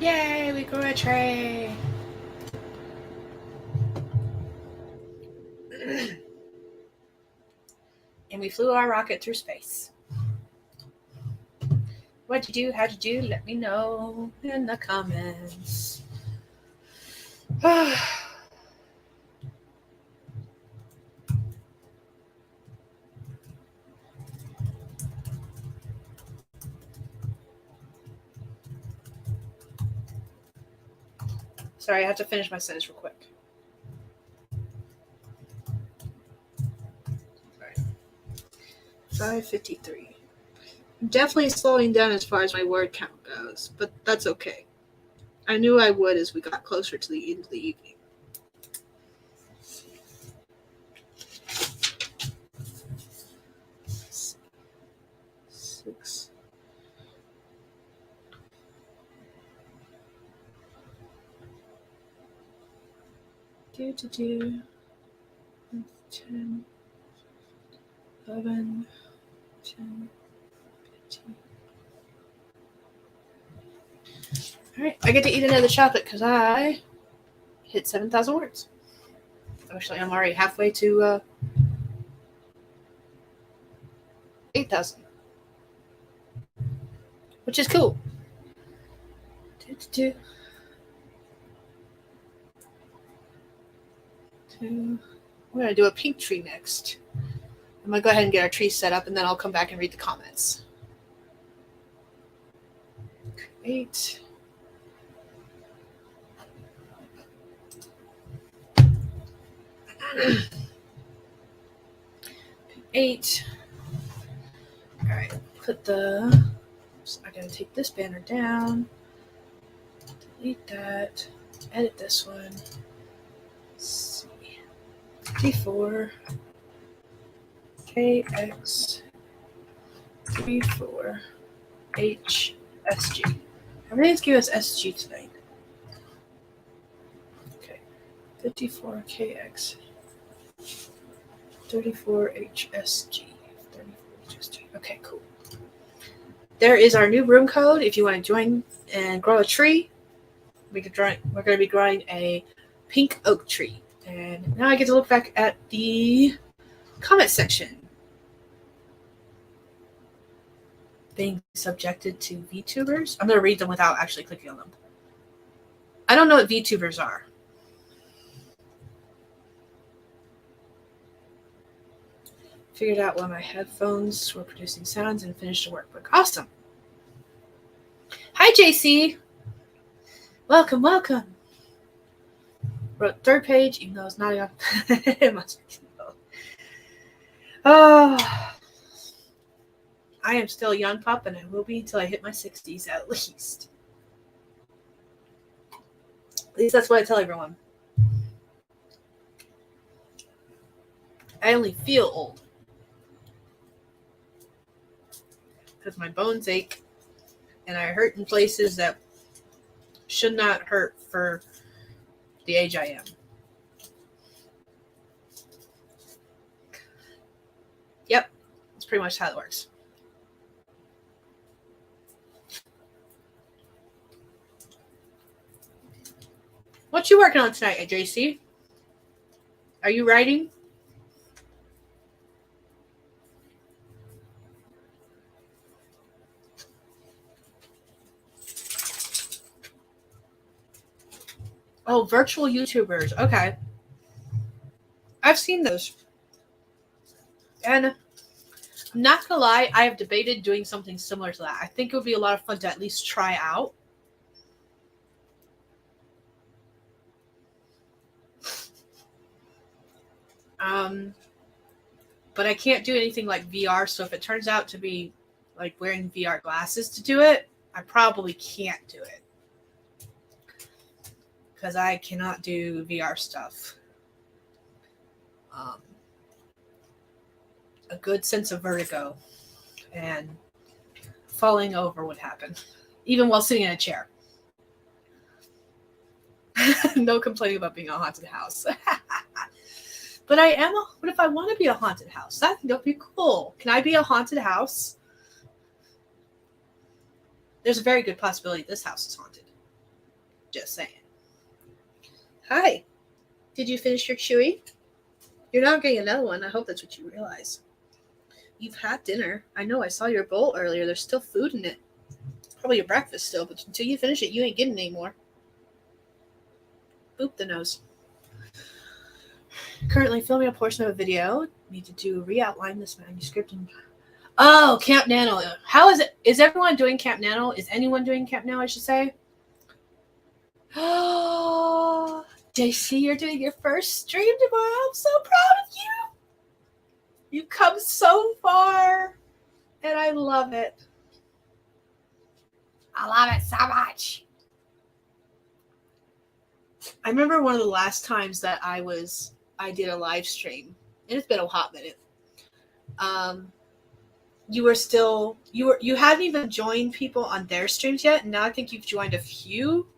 Yay, we grew a tree. And we flew our rocket through space. What'd you do? How'd you do? Let me know in the comments. Sorry, I have to finish my sentence real quick. Sorry. 5:53. I'm definitely slowing down as far as my word count goes, but that's okay. I knew I would as we got closer to the end of the evening. Six. Do 10, 11, 10, 15. All right, I get to eat another chocolate because I hit 7,000 words. Actually, I'm already halfway to 8,000, which is cool. We're going to do a pink tree next. I'm going to go ahead and get our tree set up, and then I'll come back and read the comments. 8. All right, put the... Oops, I got to take this banner down. Delete that. Edit this one. Let's see. D4 KX 34 HSG. Everything's giving us SG tonight. Okay. 54 KX 34 HSG. 34 HSG. Okay, cool. There is our new room code. If you want to join and grow a tree, we're going to be growing a pink oak tree. And now I get to look back at the comment section. Being subjected to VTubers. I'm going to read them without actually clicking on them. I don't know what VTubers are. Figured out why my headphones were producing sounds and finished the workbook. Awesome. Hi, JC. Welcome, welcome. Wrote third page, even though it's not enough. It must be. Oh. I am still a young pup, and I will be until I hit my 60s at least. At least that's what I tell everyone. I only feel old. Because my bones ache, and I hurt in places that should not hurt for the age I am. Yep, that's pretty much how it works. What you working on tonight, JC? Are you writing? Oh, virtual YouTubers. Okay. I've seen those. And I'm not going to lie, I have debated doing something similar to that. I think it would be a lot of fun to at least try out. But I can't do anything like VR, so if it turns out to be like wearing VR glasses to do it, I probably can't do it. Because I cannot do VR stuff. A good sense of vertigo and falling over would happen, even while sitting in a chair. No complaining about being a haunted house. But I am. What if I want to be a haunted house? I think that would be cool. Can I be a haunted house? There's a very good possibility this house is haunted. Just saying. Hi. Did you finish your chewy? You're not getting another one. I hope that's what you realize. You've had dinner. I know. I saw your bowl earlier. There's still food in it. Probably your breakfast still, but until you finish it, you ain't getting any more. Boop the nose. Currently filming a portion of a video. Need to re-outline this manuscript. Oh, Camp Nano. How is it? Is everyone doing Camp Nano? Is anyone doing Camp Nano, I should say? Oh, JC, you're doing your first stream tomorrow. I'm so proud of you. You've come so far, and I love it. I love it so much. I remember one of the last times that I did a live stream, and it's been a hot minute. You hadn't even joined people on their streams yet, and now I think you've joined a few.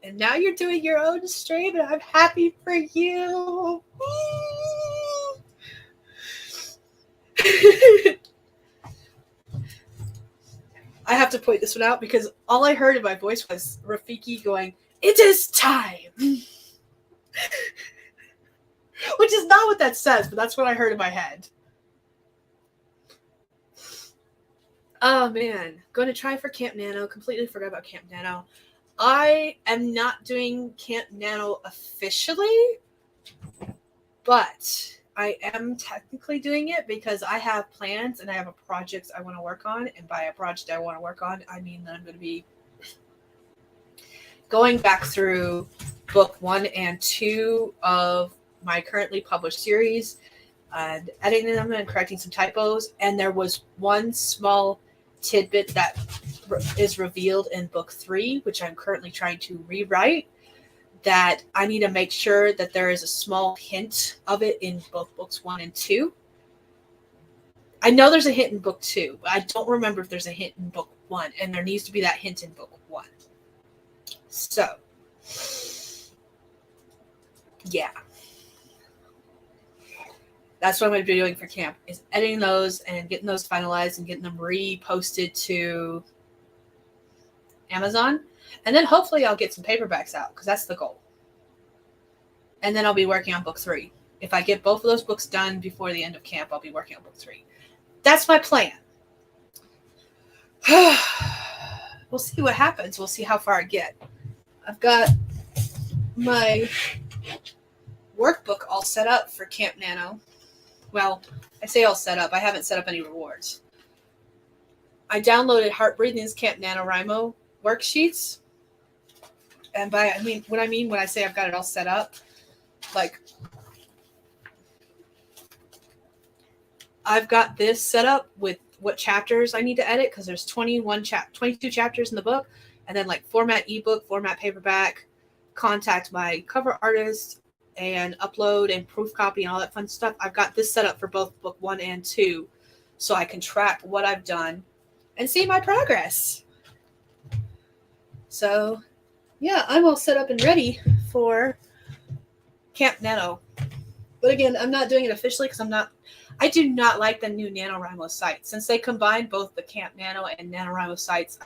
And now you're doing your own stream, and I'm happy for you. I have to point this one out because all I heard in my voice was Rafiki going, "It is time." Which is not what that says, but that's what I heard in my head. Oh, man. Going to try for Camp Nano. Completely forgot about Camp Nano. I am not doing Camp Nano officially, but I am technically doing it because I have plans and I have a project I want to work on. And by a project I want to work on, I mean that I'm going to be going back through book 1 and 2 of my currently published series and editing them and correcting some typos. And there was one small tidbit that is revealed in book 3, which I'm currently trying to rewrite, that I need to make sure that there is a small hint of it in both books 1 and 2. I know there's a hint in book 2, but I don't remember if there's a hint in book 1, and there needs to be that hint in book 1. So, yeah. That's what I'm going to be doing for camp, is editing those and getting those finalized and getting them reposted to Amazon. And then hopefully I'll get some paperbacks out because that's the goal. And then I'll be working on book 3. If I get both of those books done before the end of camp, I'll be working on book 3. That's my plan. We'll see what happens. We'll see how far I get. I've got my workbook all set up for Camp Nano. Well, I say all set up. I haven't set up any rewards. I downloaded Heart Breathing's Camp NaNoWriMo worksheets. And when I say I've got it all set up, like I've got this set up with what chapters I need to edit because there's 22 chapters in the book, and then like format ebook, format paperback, contact my cover artist, and upload and proof copy and all that fun stuff. I've got this set up for both book 1 and 2 so I can track what I've done and see my progress. So, yeah, I'm all set up and ready for Camp Nano. But again, I'm not doing it officially because I do not like the new NaNoWriMo site. Since they combined both the Camp Nano and NaNoWriMo sites,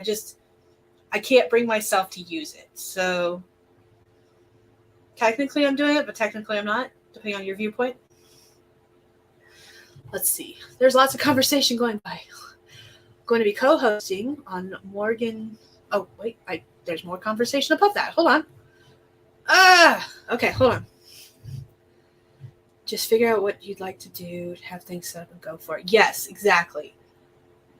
I can't bring myself to use it. So, technically I'm doing it, but technically I'm not, depending on your viewpoint. Let's see. There's lots of conversation going by. I'm going to be co-hosting on Morgan. Oh, wait. There's more conversation above that. Hold on. Okay, hold on. Just figure out what you'd like to do, have things set up and go for it. Yes, exactly.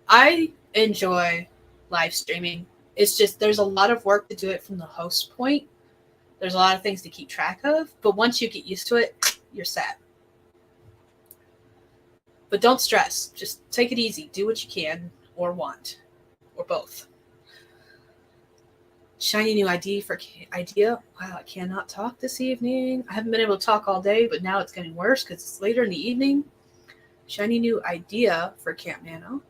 I enjoy live streaming. It's just there's a lot of work to do it from the host point. There's a lot of things to keep track of, but once you get used to it, you're set. But don't stress. Just take it easy. Do what you can or want, or both. Shiny new idea. Wow, I cannot talk this evening. I haven't been able to talk all day, but now it's getting worse because it's later in the evening. Shiny new idea for Camp Nano.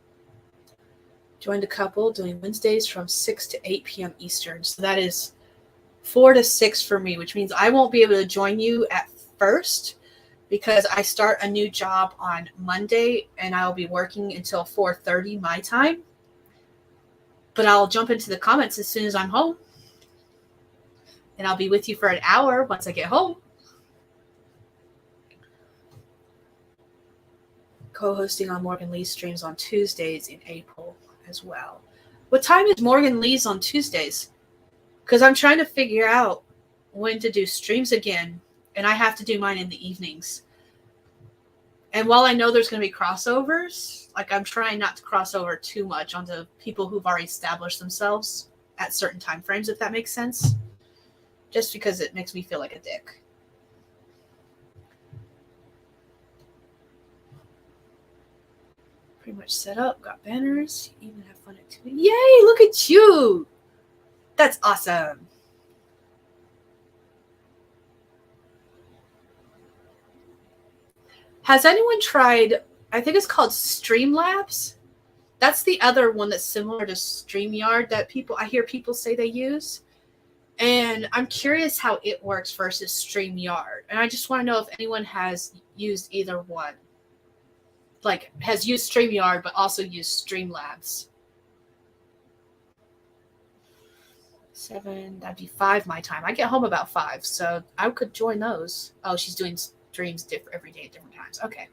Joined a couple doing Wednesdays from 6 to 8 p.m. Eastern. So that is 4 to 6 for me, which means I won't be able to join you at first because I start a new job on Monday and I'll be working until 4:30 my time. But I'll jump into the comments as soon as I'm home. And I'll be with you for an hour once I get home. Co-hosting on Morgan Lee's streams on Tuesdays in April as well. What time is Morgan Lee's on Tuesdays? Because I'm trying to figure out when to do streams again, and I have to do mine in the evenings. And while I know there's going to be crossovers, like I'm trying not to cross over too much onto people who've already established themselves at certain time frames, if that makes sense. Just because it makes me feel like a dick. Pretty much set up, got banners, even have fun activity. Yay, look at you! That's awesome. Has anyone tried, I think it's called Streamlabs? That's the other one that's similar to StreamYard that I hear people say they use. And I'm curious how it works versus StreamYard. And I just want to know if anyone has used either one. Like, has used StreamYard, but also used Streamlabs. 7, that'd be 5 my time. I get home about 5, so I could join those. Oh, she's doing streams every day at different times. Okay.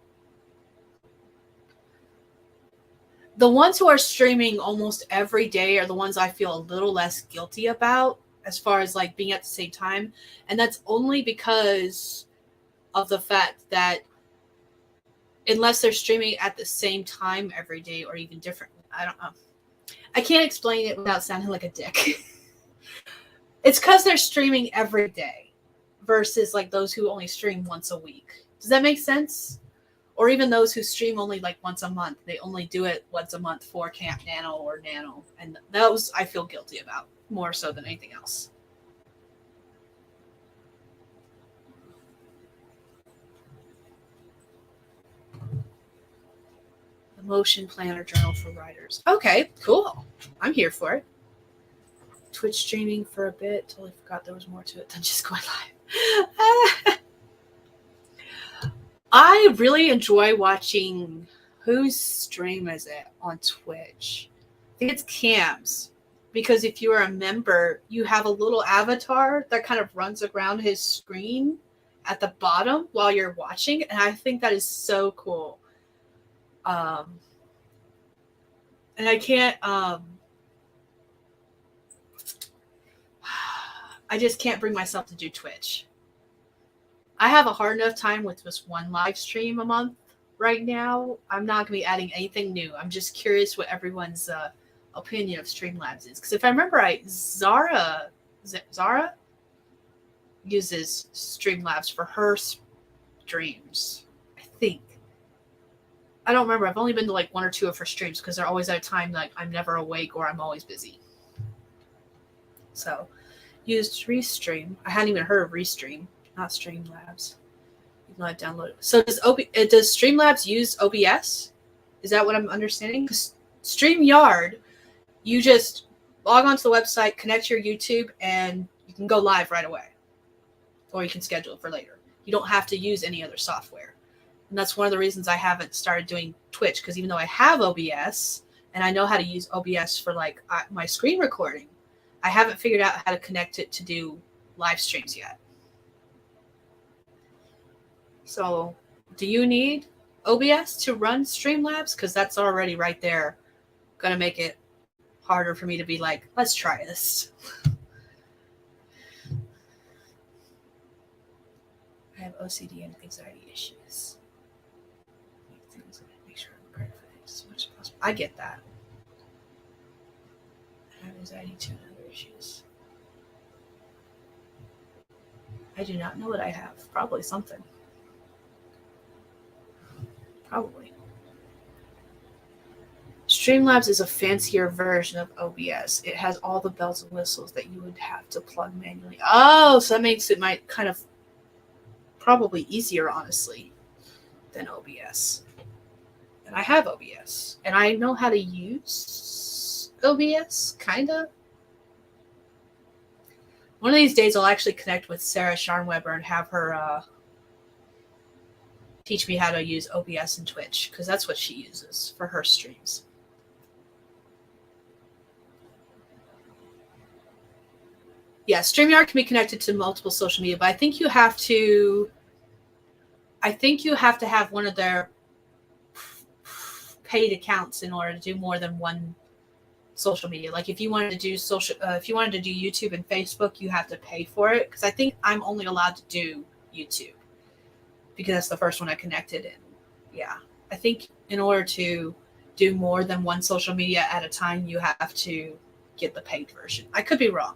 The ones who are streaming almost every day are the ones I feel a little less guilty about as far as like being at the same time. And that's only because of the fact that unless they're streaming at the same time every day or even different, I don't know. I can't explain it without sounding like a dick. It's because they're streaming every day versus like those who only stream once a week. Does that make sense? Or even those who stream only like once a month. They only do it once a month for Camp Nano or Nano. And those I feel guilty about more so than anything else. The motion planner journal for writers. Okay, cool. I'm here for it. Twitch streaming for a bit. Totally forgot there was more to it than just going live. I really enjoy watching, whose stream is it on Twitch? I think it's Cam's. Because if you're a member, you have a little avatar that kind of runs around his screen at the bottom while you're watching. And I think that is so cool. And I can't, I just can't bring myself to do Twitch. I have a hard enough time with just one live stream a month right now. I'm not going to be adding anything new. I'm just curious what everyone's opinion of Streamlabs is. Because if I remember right, Zara uses Streamlabs for her streams, I think. I don't remember. I've only been to like 1 or 2 of her streams because they're always at a time like I'm never awake or I'm always busy. So, used Restream. I hadn't even heard of Restream, not Streamlabs. Even though I downloaded. So does Streamlabs use OBS? Is that what I'm understanding? Because StreamYard, you just log onto the website, connect your YouTube, and you can go live right away. Or you can schedule it for later. You don't have to use any other software. And that's one of the reasons I haven't started doing Twitch, because even though I have OBS and I know how to use OBS for like my screen recording, I haven't figured out how to connect it to do live streams yet. So, do you need OBS to run Streamlabs? Because that's already right there. Going to make it harder for me to be like, let's try this. I have OCD and anxiety issues. Make sure I'm prepared for things as much as possible. I get that. I have anxiety too and other issues. I do not know what I have. Probably something. Probably. Streamlabs is a fancier version of OBS. It has all the bells and whistles that you would have to plug manually. Oh, so that makes it might kind of probably easier, honestly, than OBS. And I have OBS. And I know how to use OBS, kind of. One of these days I'll actually connect with Sarah Scharnweber and have her teach me how to use OBS and Twitch, because that's what she uses for her streams. Yeah, StreamYard can be connected to multiple social media, but I think you have to have one of their paid accounts in order to do more than one social media. Like if you wanted to do YouTube and Facebook, you have to pay for it, because I think I'm only allowed to do YouTube because that's the first one I connected in. Yeah, I think in order to do more than one social media at a time, you have to get the paid version. I could be wrong.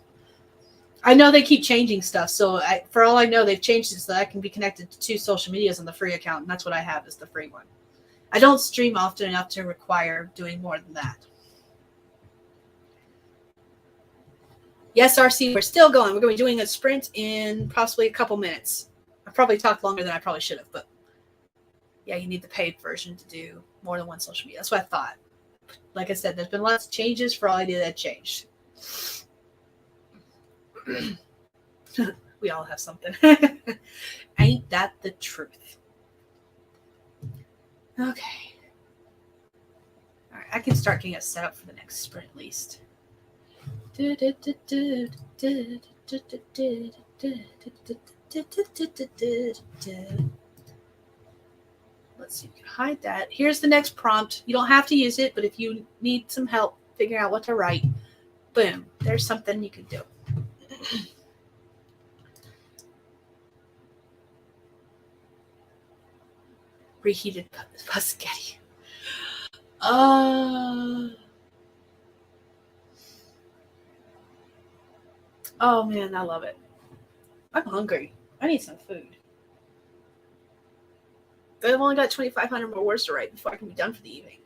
I know they keep changing stuff, so for all I know, they've changed it so that I can be connected to 2 social medias on the free account, and that's what I have, is the free one. I don't stream often enough to require doing more than that. Yes, RC, we're still going. We're going to be doing a sprint in possibly a couple minutes. I probably talked longer than I probably should have, but yeah, you need the paid version to do more than one social media. That's what I thought. Like I said, there's been lots of changes. For all I did, that changed. We all have something. Ain't that the truth? Okay. All right, I can start getting us set up for the next sprint at least. Let's see, you can hide that. Here's the next prompt. You don't have to use it, but if you need some help figuring out what to write, boom, there's something you can do. Reheated spaghetti. Oh man, I love it. I'm hungry. I need some food. But I've only got 2,500 more words to write before I can be done for the evening.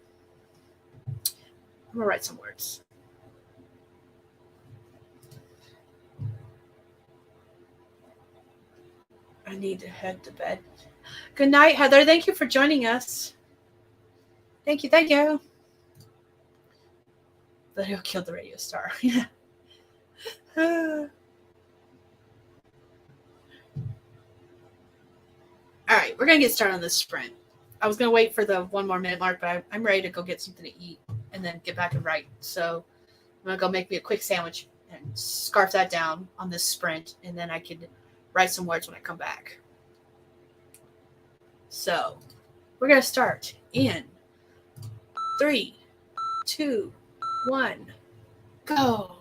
I'm gonna write some words. I need to head to bed. Good night, Heather. Thank you for joining us. Thank you. But who killed the radio star? All right, we're gonna get started on this sprint. I was gonna wait for the 1 more minute mark, but I'm ready to go get something to eat and then get back and write. So I'm gonna go make me a quick sandwich and scarf that down on this sprint, and then I could write some words when I come back. So we're gonna start in 3, 2, 1, go.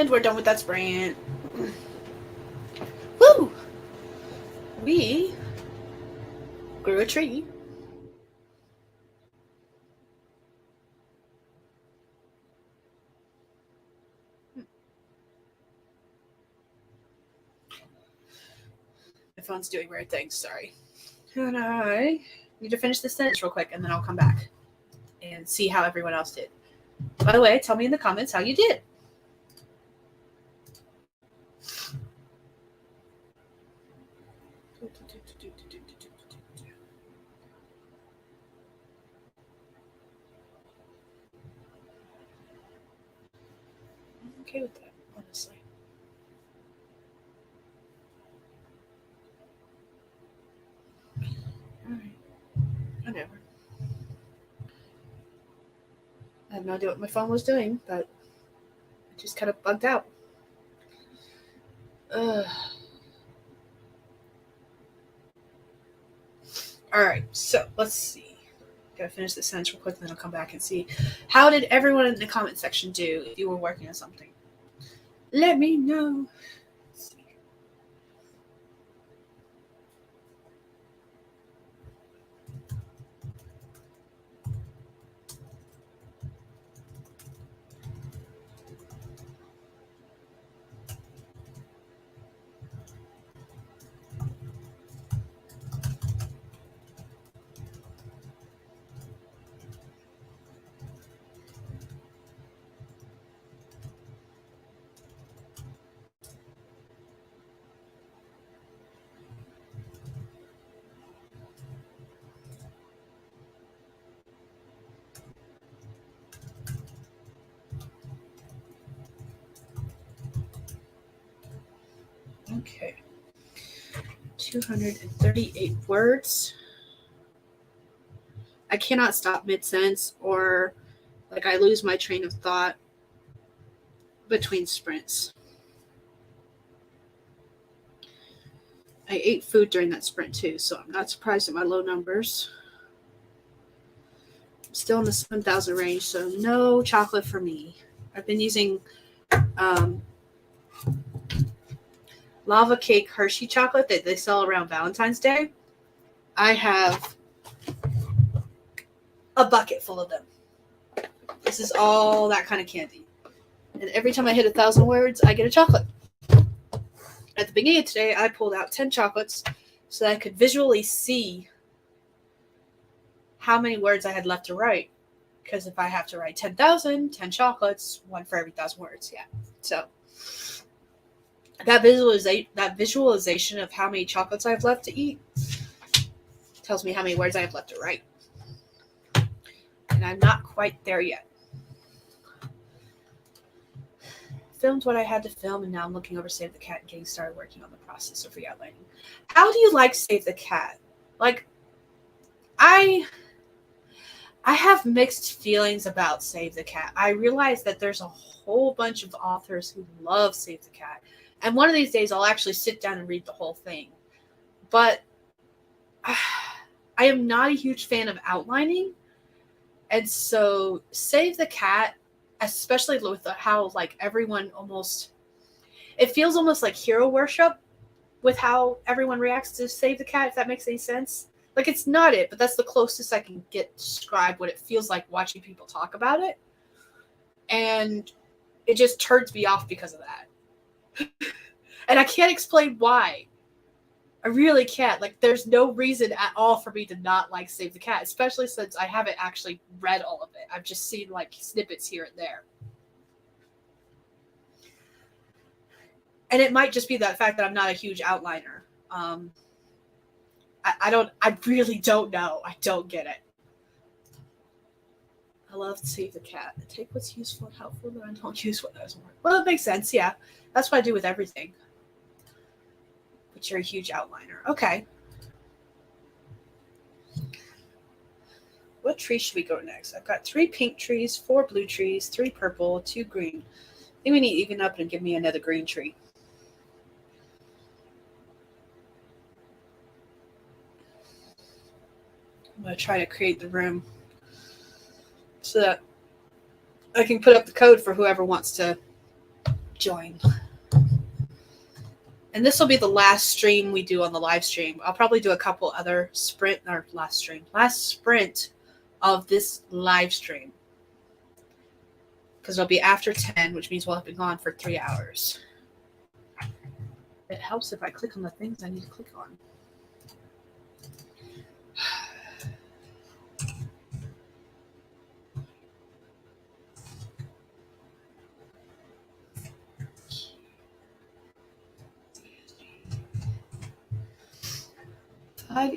And we're done with that sprint. Woo! We grew a tree. My phone's doing weird things, sorry. And I need to finish this sentence real quick, and then I'll come back and see how everyone else did. By the way, tell me in the comments how you did. I'm okay with that, honestly. Alright. Whatever. I have no idea what my phone was doing, but it just kind of bugged out. Alright, so let's see. Gotta finish this sentence real quick, and then I'll come back and see. How did everyone in the comment section do if you were working on something? Let me know. Let's see. Okay. 238 words. I cannot stop mid-sentence, or like I lose my train of thought between sprints. I ate food during that sprint too, so I'm not surprised at my low numbers. I'm still in the 7,000 range, so no chocolate for me. I've been using lava cake Hershey chocolate that they sell around Valentine's Day. I have a bucket full of them. This is all that kind of candy. And every time I hit 1,000 words, I get a chocolate. At the beginning of today, I pulled out 10 chocolates so that I could visually see how many words I had left to write. Because if I have to write 10,000, 10 chocolates, one for every 1,000 words. Yeah. So that visualization of how many chocolates I have left to eat tells me how many words I have left to write. And I'm not quite there yet. Filmed what I had to film, and now I'm looking over Save the Cat and getting started working on the process of re-outlining. How do you like Save the Cat? Like, I have mixed feelings about Save the Cat. I realize that there's a whole bunch of authors who love Save the Cat. And one of these days I'll actually sit down and read the whole thing. But I am not a huge fan of outlining. And so Save the Cat, especially with how like everyone almost, it feels almost like hero worship with how everyone reacts to Save the Cat, if that makes any sense. Like, it's not it, but that's the closest I can get to describe what it feels like watching people talk about it. And it just turns me off because of that. And I can't explain why. I really can't. Like, there's no reason at all for me to not like Save the Cat, especially since I haven't actually read all of it. I've just seen, like, snippets here and there. And it might just be that fact that I'm not a huge outliner. I really don't know. I don't get it. I love to Save the Cat. I take what's useful and helpful, but I don't use what doesn't work. Well, it makes sense, yeah. That's what I do with everything. But you're a huge outliner. Okay. What tree should we go next? I've got 3 pink trees, 4 blue trees, 3 purple, 2 green. I think we need to even up and give me another green tree. I'm going to try to create the room so that I can put up the code for whoever wants to join. And this will be the last stream we do on the live stream. I'll probably do a couple other last sprint of this live stream. Because it'll be after 10, which means we'll have been gone for 3 hours. It helps if I click on the things I need to click on.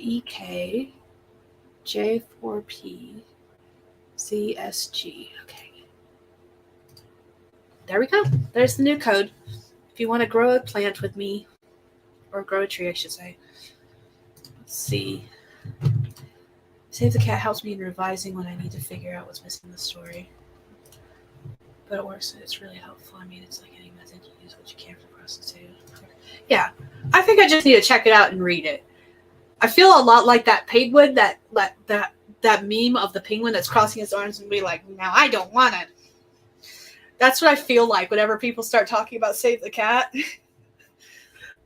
EK J4P CSG. Okay. There we go. There's the new code. If you want to grow a plant with me, or grow a tree, I should say. Let's see. Save the Cat helps me in revising when I need to figure out what's missing in the story. But it works and it's really helpful. I mean, it's like any method you use what you can for the process too. Yeah. I think I just need to check it out and read it. I feel a lot like that penguin, that meme of the penguin that's crossing his arms and be like, now I don't want it. That's what I feel like whenever people start talking about Save the Cat.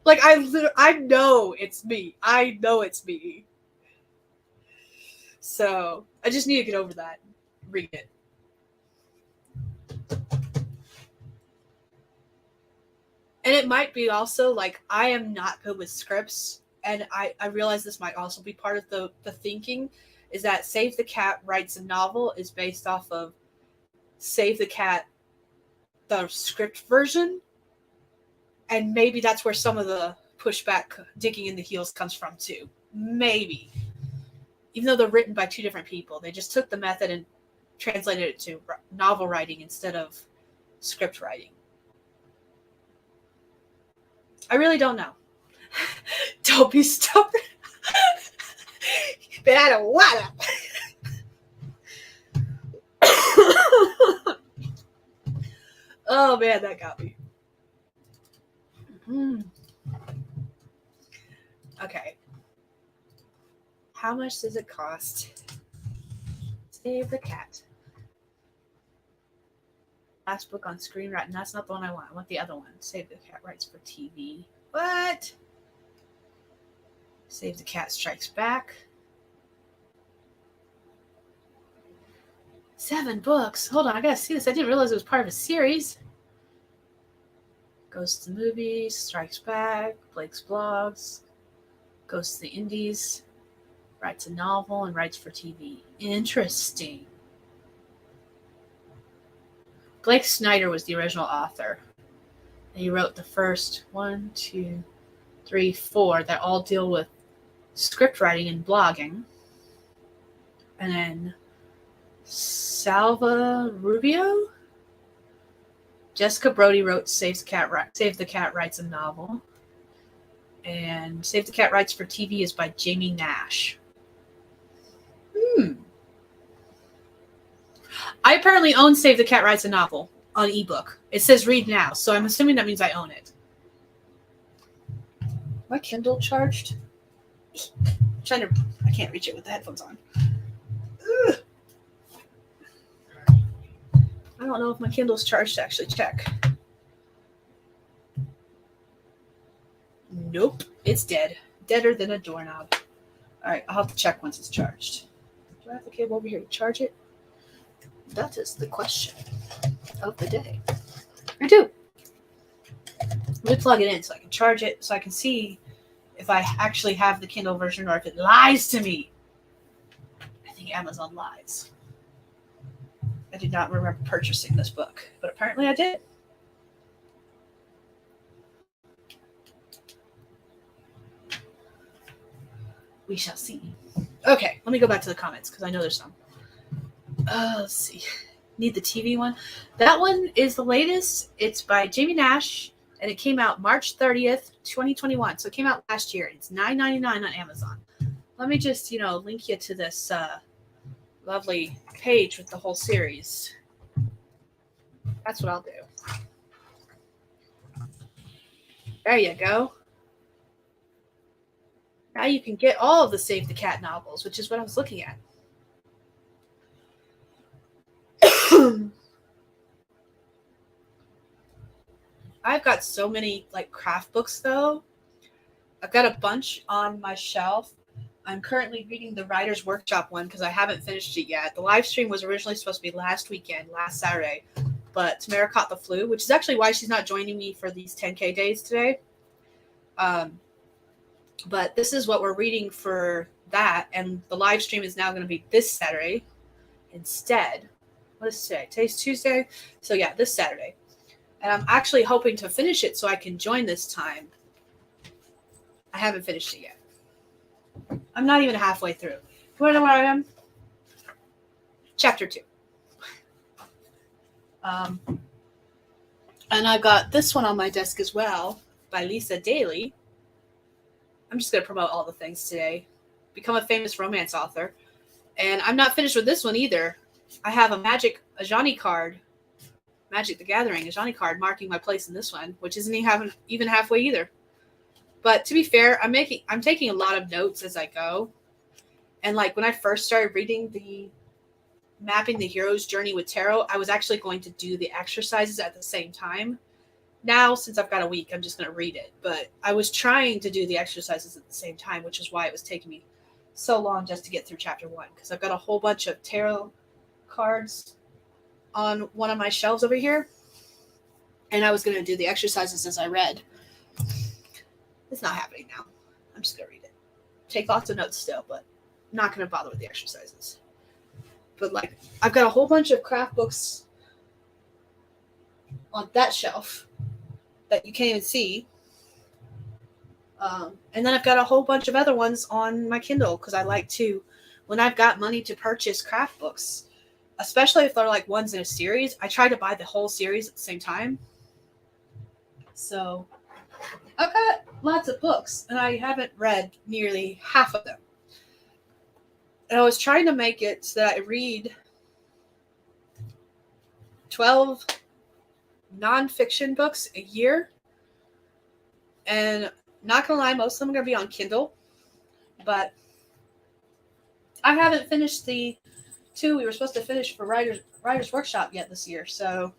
Like, I know it's me. I know it's me. So, I just need to get over that. Read it. And it might be also, like, I am not good with scripts. And I realize this might also be part of the thinking, is that Save the Cat writes a novel is based off of Save the Cat, the script version. And maybe that's where some of the pushback, digging in the heels comes from too. Maybe. Even though they're written by two different people. They just took the method and translated it to novel writing instead of script writing. I really don't know. Don't be stubborn. But I don't wanna. Oh man, that got me. Okay. How much does it cost? Save the Cat. Last book on screenwriting. That's not the one I want. I want the other one. Save the Cat writes for TV. What? Save the Cat Strikes Back. 7 books. Hold on, I gotta see this. I didn't realize it was part of a series. Goes to the movies, Strikes Back, Blake's blogs, goes to the indies, writes a novel, and writes for TV. Interesting. Blake Snyder was the original author. And he wrote the first 1, 2, 3, 4 that all deal with script writing and blogging. And then Salva Rubio? Jessica Brody wrote Save the Cat Writes a Novel. And Save the Cat Writes for TV is by Jamie Nash. I apparently own Save the Cat Writes a Novel on ebook. It says read now, so I'm assuming that means I own it. My Kindle charged? I can't reach it with the headphones on. Ugh. I don't know if my Kindle's charged to actually check. Nope, it's dead. Deader than a doorknob. Alright, I'll have to check once it's charged. Do I have the cable over here to charge it? That is the question of the day. I do. Let me plug it in so I can charge it, so I can see if I actually have the Kindle version or if it lies to me. I think Amazon lies. I did not remember purchasing this book, but apparently I did. We shall see. Okay, let me go back to the comments because I know there's some. Let's see. Need the TV one. That one is the latest. It's by Jamie Nash, and it came out March 30th, 2021. So it came out last year. It's $9.99 on Amazon. Let me just, link you to this lovely page with the whole series. That's what I'll do. There you go. Now you can get all of the Save the Cat novels, which is what I was looking at. I've got so many like craft books though. I've got a bunch on my shelf. I'm currently reading the Writer's Workshop one because I haven't finished it yet. The live stream was originally supposed to be last Saturday, but Tamara caught the flu, which is actually why she's not joining me for these 10K days today. But this is what we're reading for that, and the live stream is now going to be this Saturday instead. What is today? Today's Tuesday. So yeah, this Saturday. And I'm actually hoping to finish it so I can join this time. I haven't finished it yet. I'm not even halfway through. You want to know where I am? Chapter 2. And I've got this one on my desk as well by Lisa Daly. I'm just going to promote all the things today. Become a famous romance author. And I'm not finished with this one either. I have a Ajani card, Magic the Gathering Ajani card marking my place in this one, which isn't even halfway either. But to be fair, I'm taking a lot of notes as I go. And like when I first started reading the Mapping the Hero's Journey with Tarot, I was actually going to do the exercises at the same time. Now, since I've got a week, I'm just going to read it. But I was trying to do the exercises at the same time, which is why it was taking me so long just to get through chapter 1. Because I've got a whole bunch of tarot cards on one of my shelves over here. And I was going to do the exercises as I read. It's not happening now. I'm just going to read it. Take lots of notes still, but not going to bother with the exercises. But like, I've got a whole bunch of craft books on that shelf that you can't even see. And then I've got a whole bunch of other ones on my Kindle because I like to, when I've got money to purchase craft books, especially if they're like ones in a series, I try to buy the whole series at the same time. So I've got lots of books and I haven't read nearly half of them. And I was trying to make it so that I read 12 nonfiction books a year. And not gonna lie, most of them are gonna be on Kindle. But I haven't finished the 2 we were supposed to finish for Writer's Workshop yet this year. So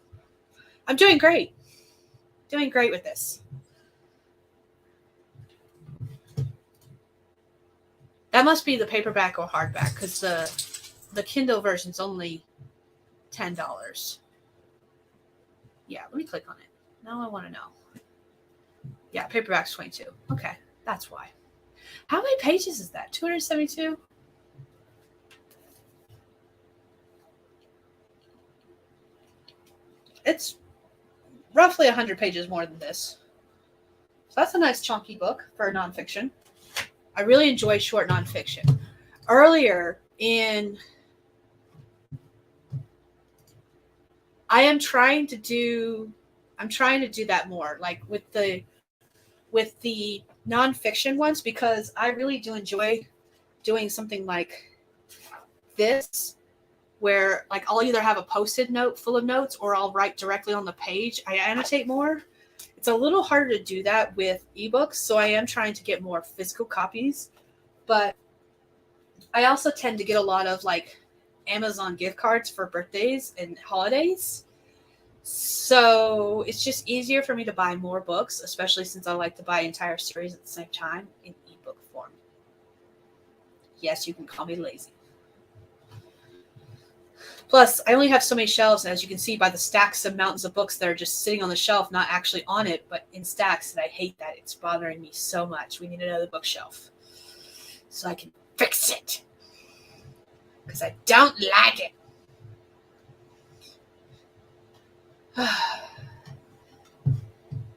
I'm doing great. Doing great with this. That must be the paperback or hardback because the Kindle version's only $10. Yeah, let me click on it. Now I want to know. Yeah, paperback's 22. Okay, that's why. How many pages is that? 272? It's roughly 100 pages more than this. So that's a nice chunky book for nonfiction. I really enjoy short nonfiction. Earlier in, I'm trying to do that more, like with the nonfiction ones, because I really do enjoy doing something like this, where like I'll either have a post-it note full of notes or I'll write directly on the page. I annotate more. It's a little harder to do that with ebooks, so I am trying to get more physical copies. But I also tend to get a lot of like Amazon gift cards for birthdays and holidays. So it's just easier for me to buy more books, especially since I like to buy entire series at the same time in ebook form. Yes, you can call me lazy. Plus, I only have so many shelves, and as you can see by the stacks of mountains of books that are just sitting on the shelf, not actually on it, but in stacks, and I hate that. It's bothering me so much. We need another bookshelf so I can fix it, because I don't like it.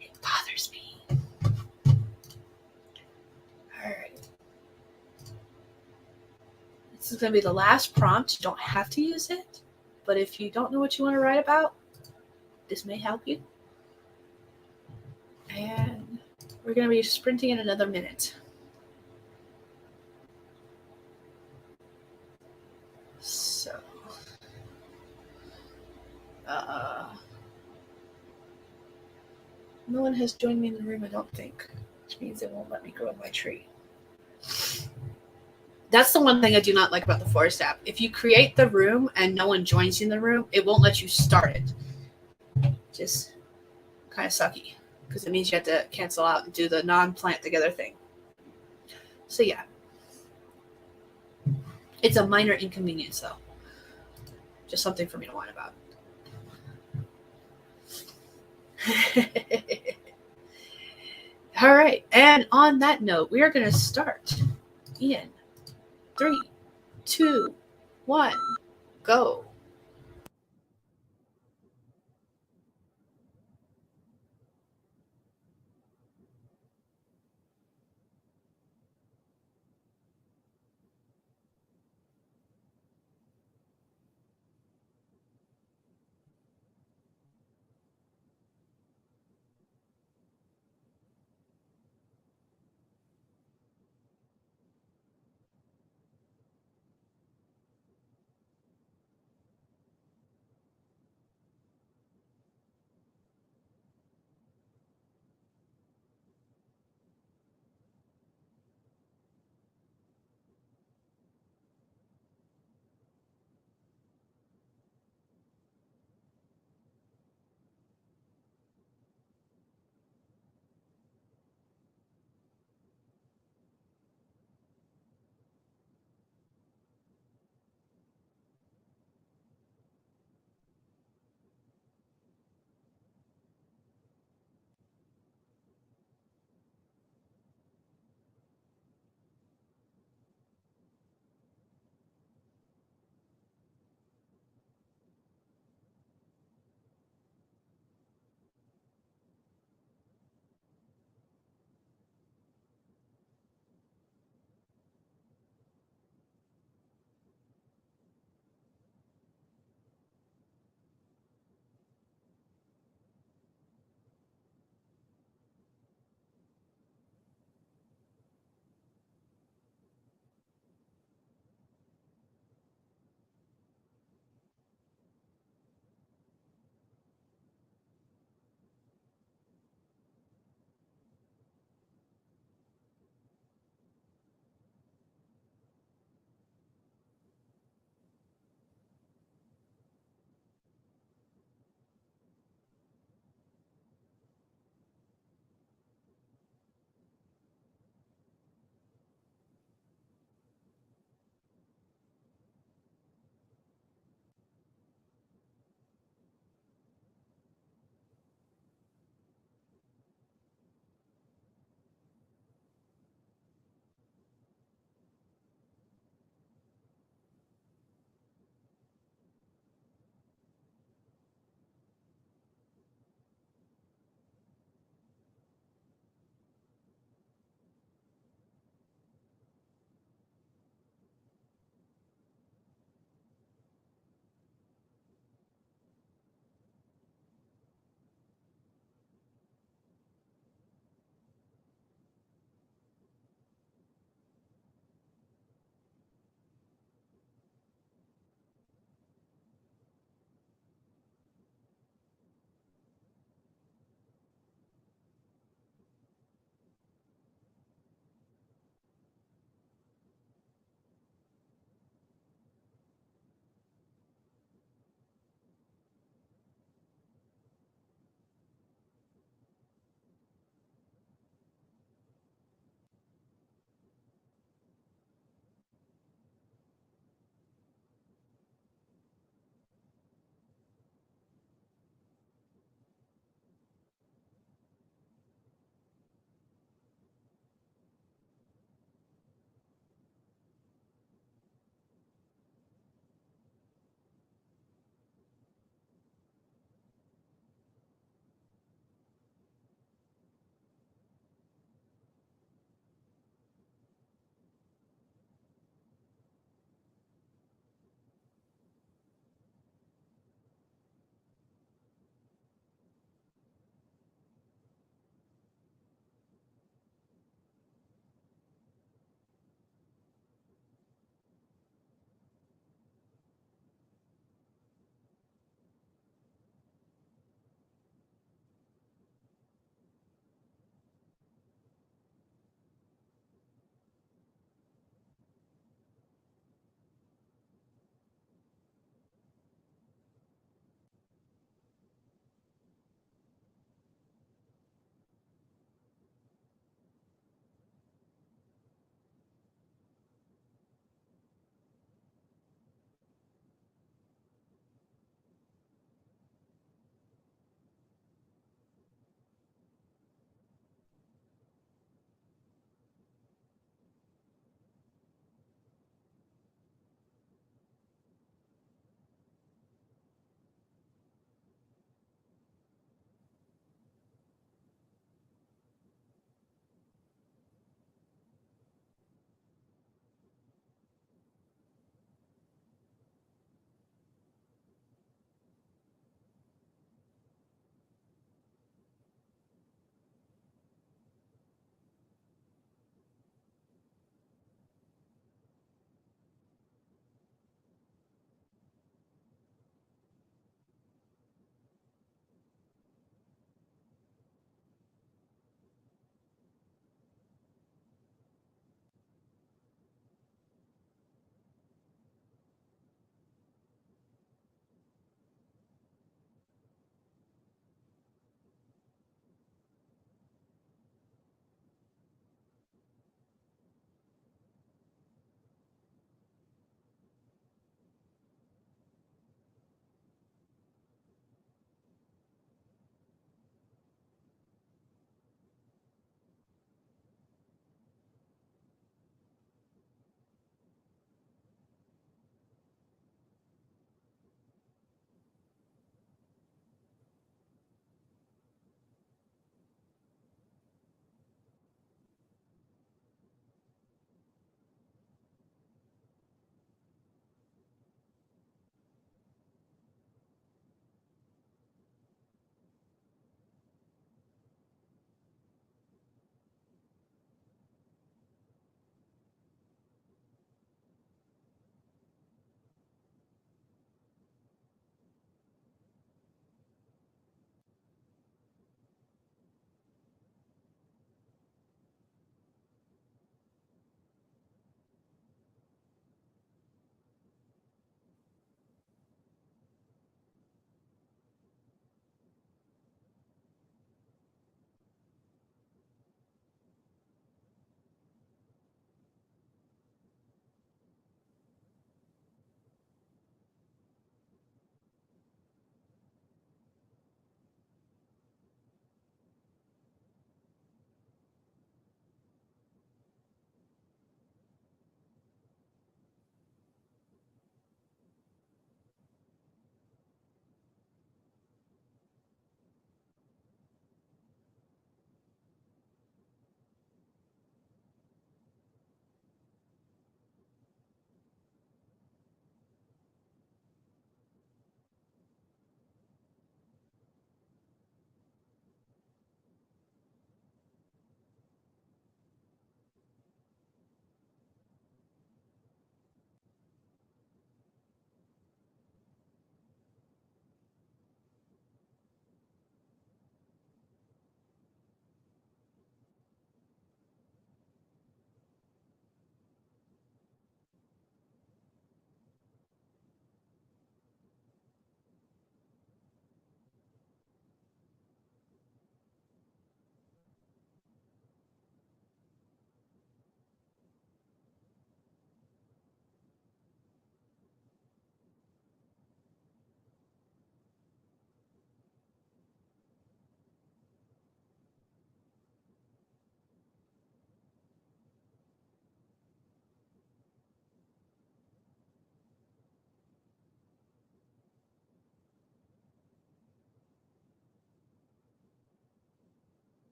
It bothers me. All right. This is going to be the last prompt. You don't have to use it, but if you don't know what you want to write about, this may help you. And we're going to be sprinting in another minute. So, no one has joined me in the room, I don't think, which means it won't let me grow my tree. That's the one thing I do not like about the Forest app. If you create the room and no one joins you in the room, it won't let you start it. Just kind of sucky because it means you have to cancel out and do the non-plant together thing. So yeah, it's a minor inconvenience though. Just something for me to whine about. All right, and on that note, we are going to start in 3, 2, 1, go.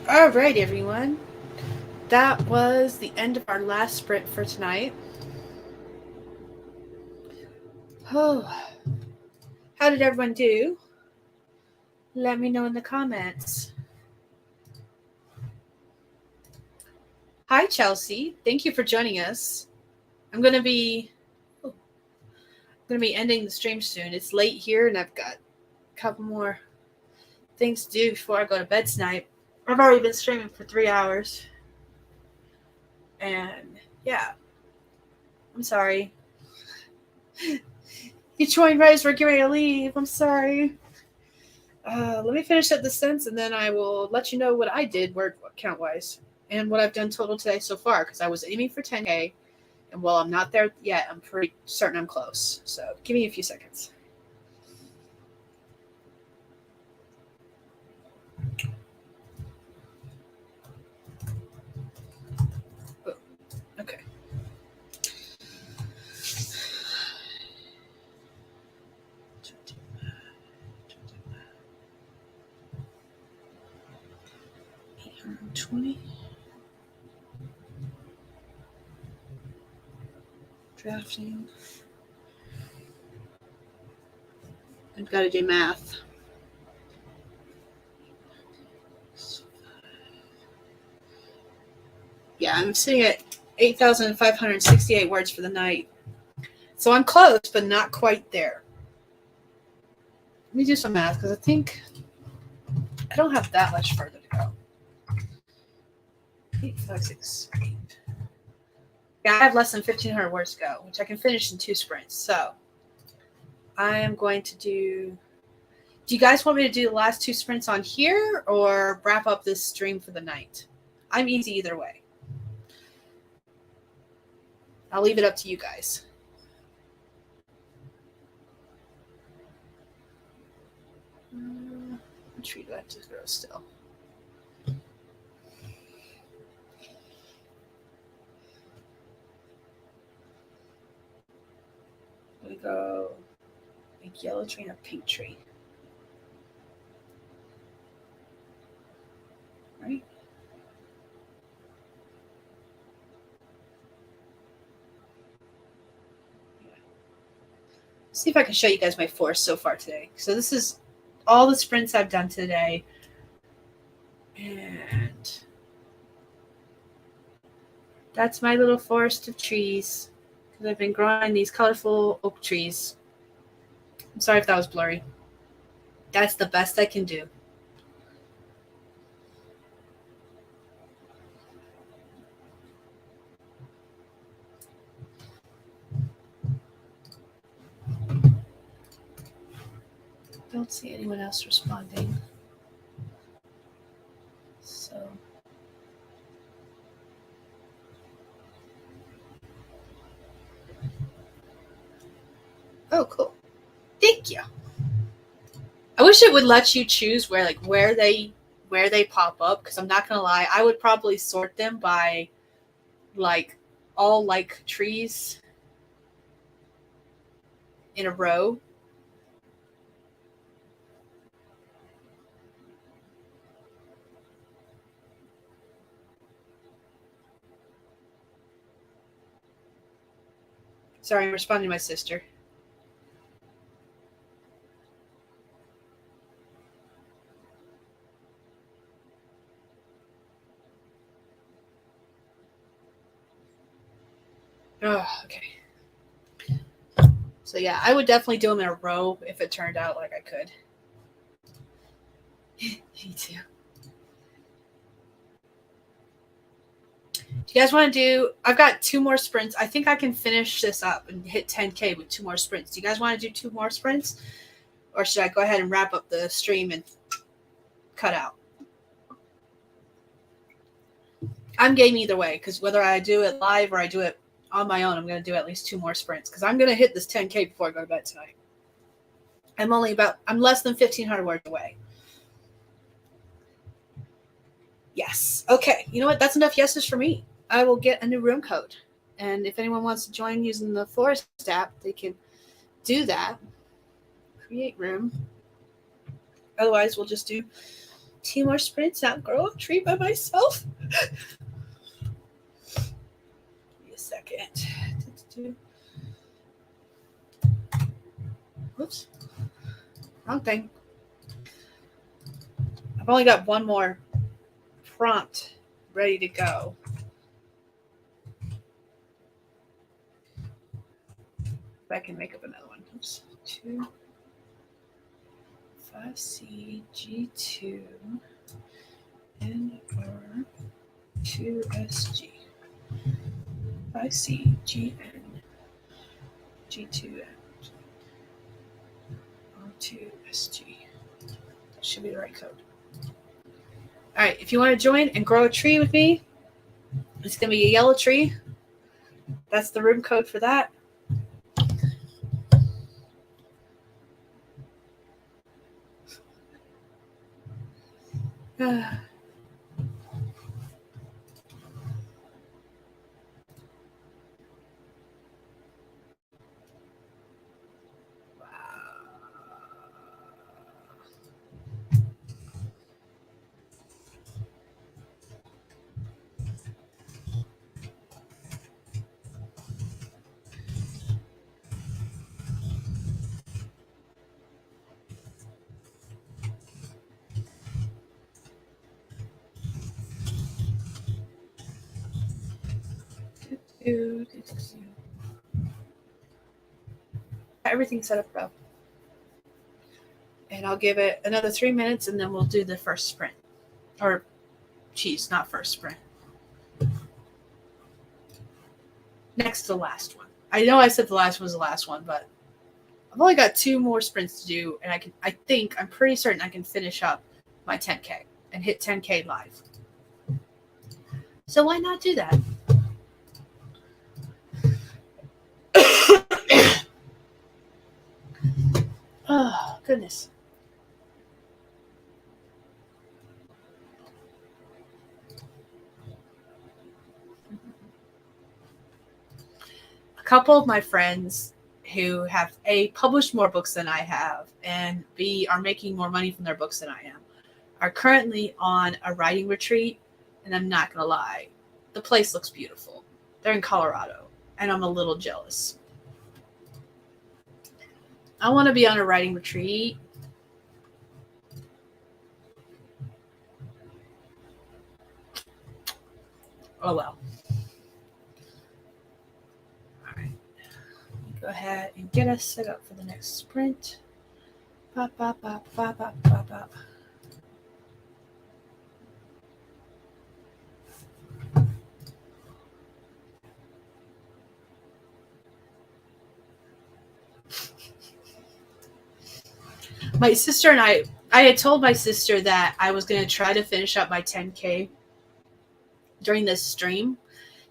All right, everyone. That was the end of our last sprint for tonight. Oh, how did everyone do? Let me know in the comments. Hi, Chelsea. Thank you for joining us. I'm going to be ending the stream soon. It's late here, and I've got a couple more things to do before I go to bed tonight. I've already been streaming for 3 hours. And yeah, I'm sorry. You joined right as we're getting ready to leave. I'm sorry. Let me finish up the sentence, and then I will let you know what I did word count wise and what I've done total today so far, because I was aiming for 10K, and while I'm not there yet, I'm pretty certain I'm close. So give me a few seconds. Oh, okay. $820. Drafting. I've got to do math. Yeah, I'm sitting at 8,568 words for the night. So I'm close, but not quite there. Let me do some math, because I think I don't have that much further to go. 8, 5, 6, 8. Yeah, I have less than 1,500 words to go, which I can finish in 2 sprints. So I am going to do you guys want me to do the last 2 sprints on here or wrap up this stream for the night? I'm easy either way. I'll leave it up to you guys. What tree do I have to grow still? I'm going to go a yellow tree and a pink tree. Right? See if I can show you guys my forest so far today. So this is all the sprints I've done today. And that's my little forest of trees. Because I've been growing these colorful oak trees. I'm sorry if that was blurry. That's the best I can do. Don't see anyone else responding. So oh, cool. Thank you. I wish it would let you choose where they pop up, because I'm not gonna lie, I would probably sort them by all trees in a row. Sorry, I'm responding to my sister. Oh, okay. So yeah, I would definitely do them in a row if it turned out like I could. Me too. Do you guys want to do? I've got 2 more sprints. I think I can finish this up and hit 10K with 2 more sprints. Do you guys want to do 2 more sprints? Or should I go ahead and wrap up the stream and cut out? I'm game either way, because whether I do it live or I do it on my own, I'm going to do at least 2 more sprints, because I'm going to hit this 10K before I go to bed tonight. I'm less than 1,500 words away. Yes. Okay. You know what? That's enough yeses for me. I will get a new room code. And if anyone wants to join using the Forest app, they can do that. Create room. Otherwise, we'll just do 2 more sprints. I'll grow a tree by myself. Give me a second. Whoops. Wrong thing. I've only got one more prompt ready to go. If I can make up another one. Oops. 2, 5C, G2, NR, 2SG. 5C, GN, G2, R2SG. That should be the right code. All right, if you want to join and grow a tree with me, it's going to be a yellow tree. That's the room code for that. Everything's set up well. And I'll give it another 3 minutes and then we'll do the first sprint. Or, geez, not first sprint. Next to the last one. I know I said the last one was the last one, but I've only got 2 more sprints to do, and I'm pretty certain I can finish up my 10K and hit 10K live. So why not do that? Oh, goodness. A couple of my friends who have A, published more books than I have, and B, are making more money from their books than I am, are currently on a writing retreat, and I'm not going to lie, the place looks beautiful. They're in Colorado, and I'm a little jealous. I want to be on a writing retreat. Oh, well. All right. Go ahead and get us set up for the next sprint. Bop, bop, bop, bop, bop, bop, bop. My sister and I had told my sister that I was going to try to finish up my 10K during this stream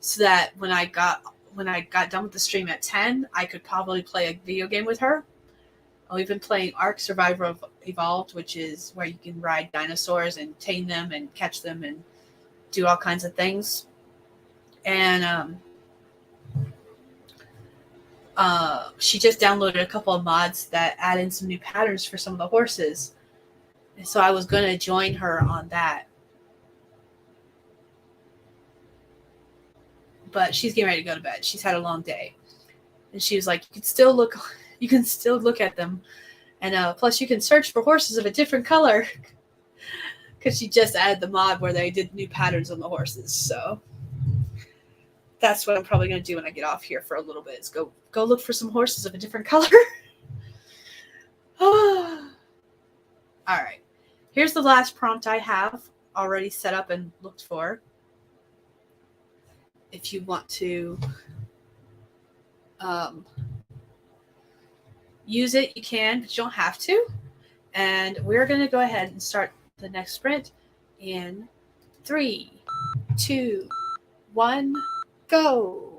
so that when I got done with the stream at 10, I could probably play a video game with her. We've been playing Ark Survivor Evolved, which is where you can ride dinosaurs and tame them and catch them and do all kinds of things. And she just downloaded a couple of mods that add in some new patterns for some of the horses. And so I was going to join her on that. But she's getting ready to go to bed. She's had a long day. And she was like, you can still look at them. And plus you can search for horses of a different color. Because she just added the mod where they did new patterns on the horses. So that's what I'm probably going to do when I get off here for a little bit. Is go look for some horses of a different color. All right. Here's the last prompt I have already set up and looked for. If you want to use it, you can, but you don't have to. And we're going to go ahead and start the next sprint in 3, 2, 1, go.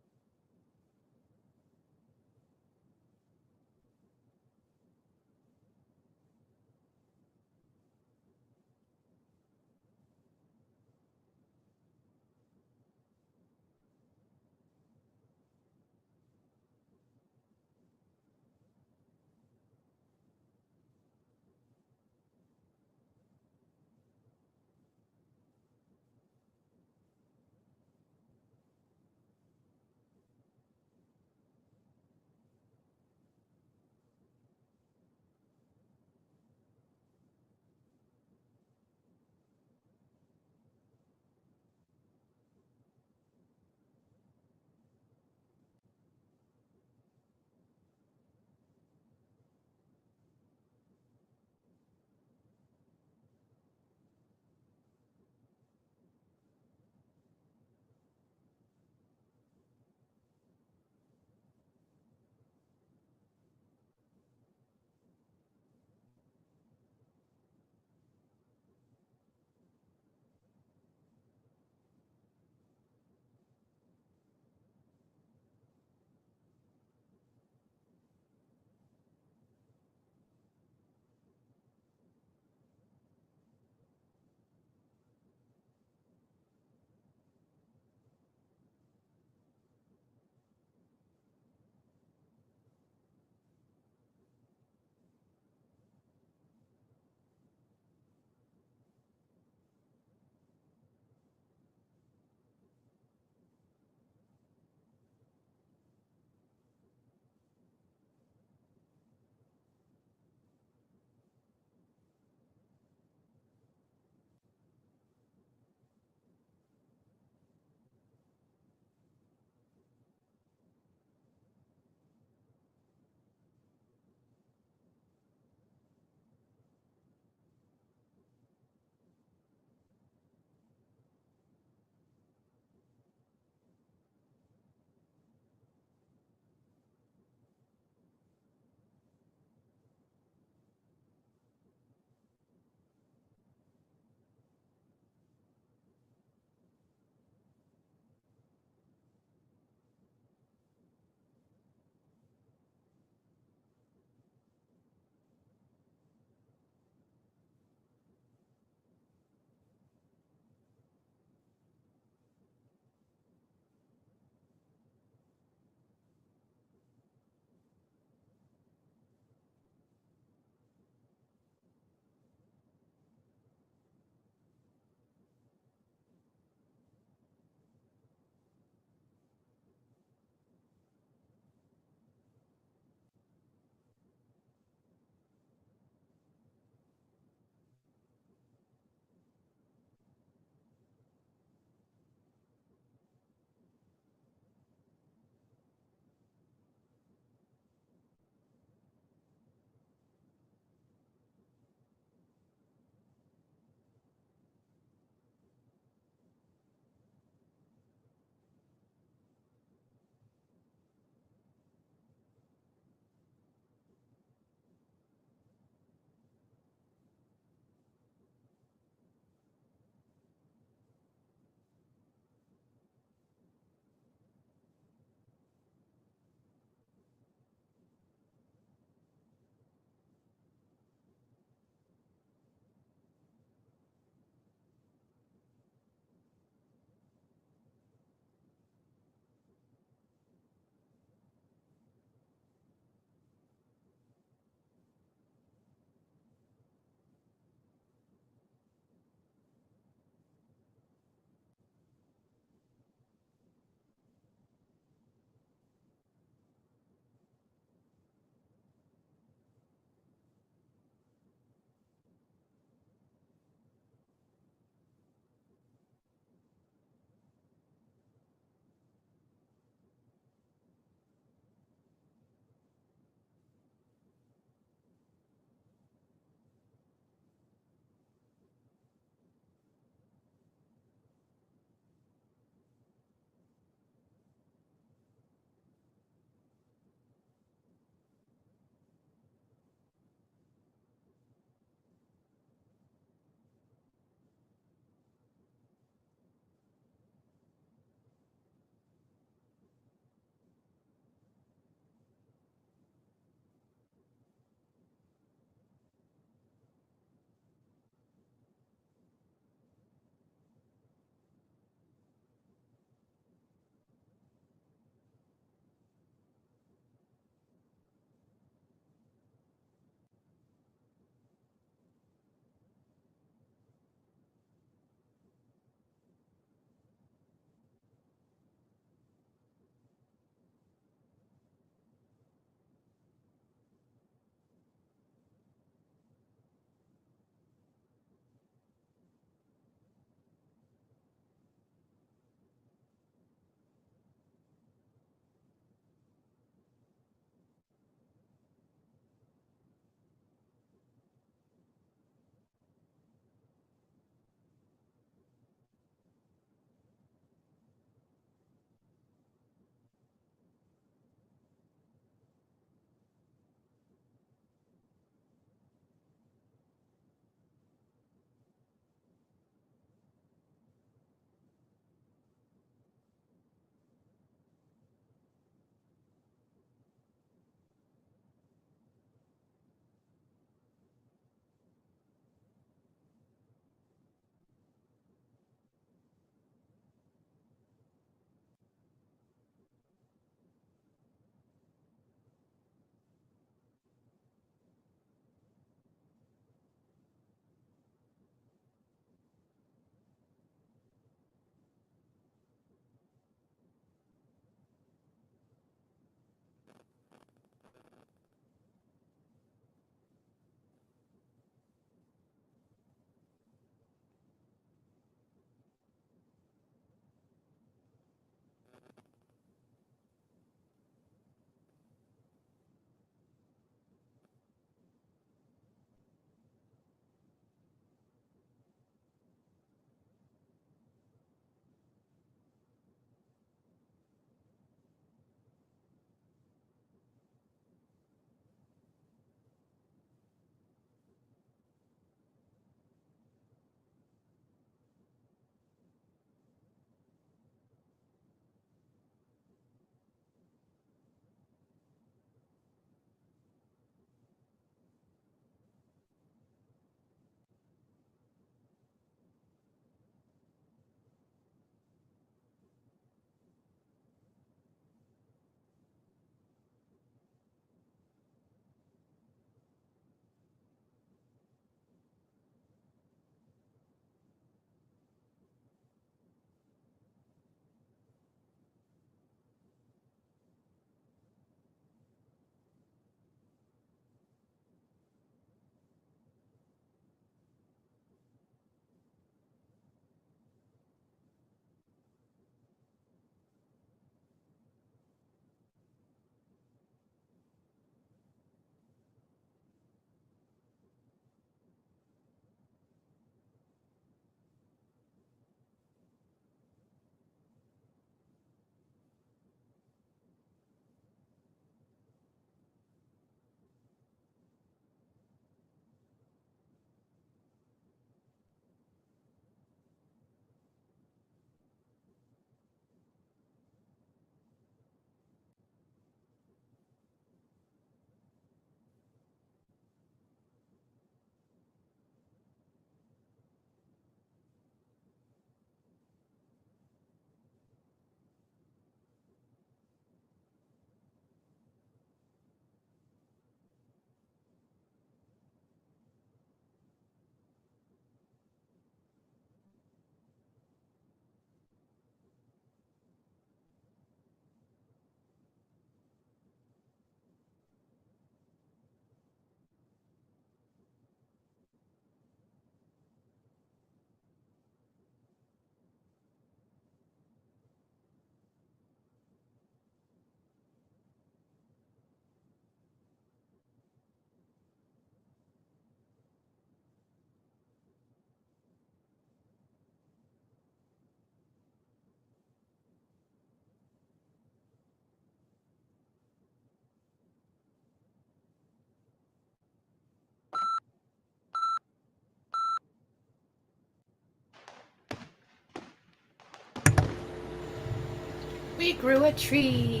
We grew a tree.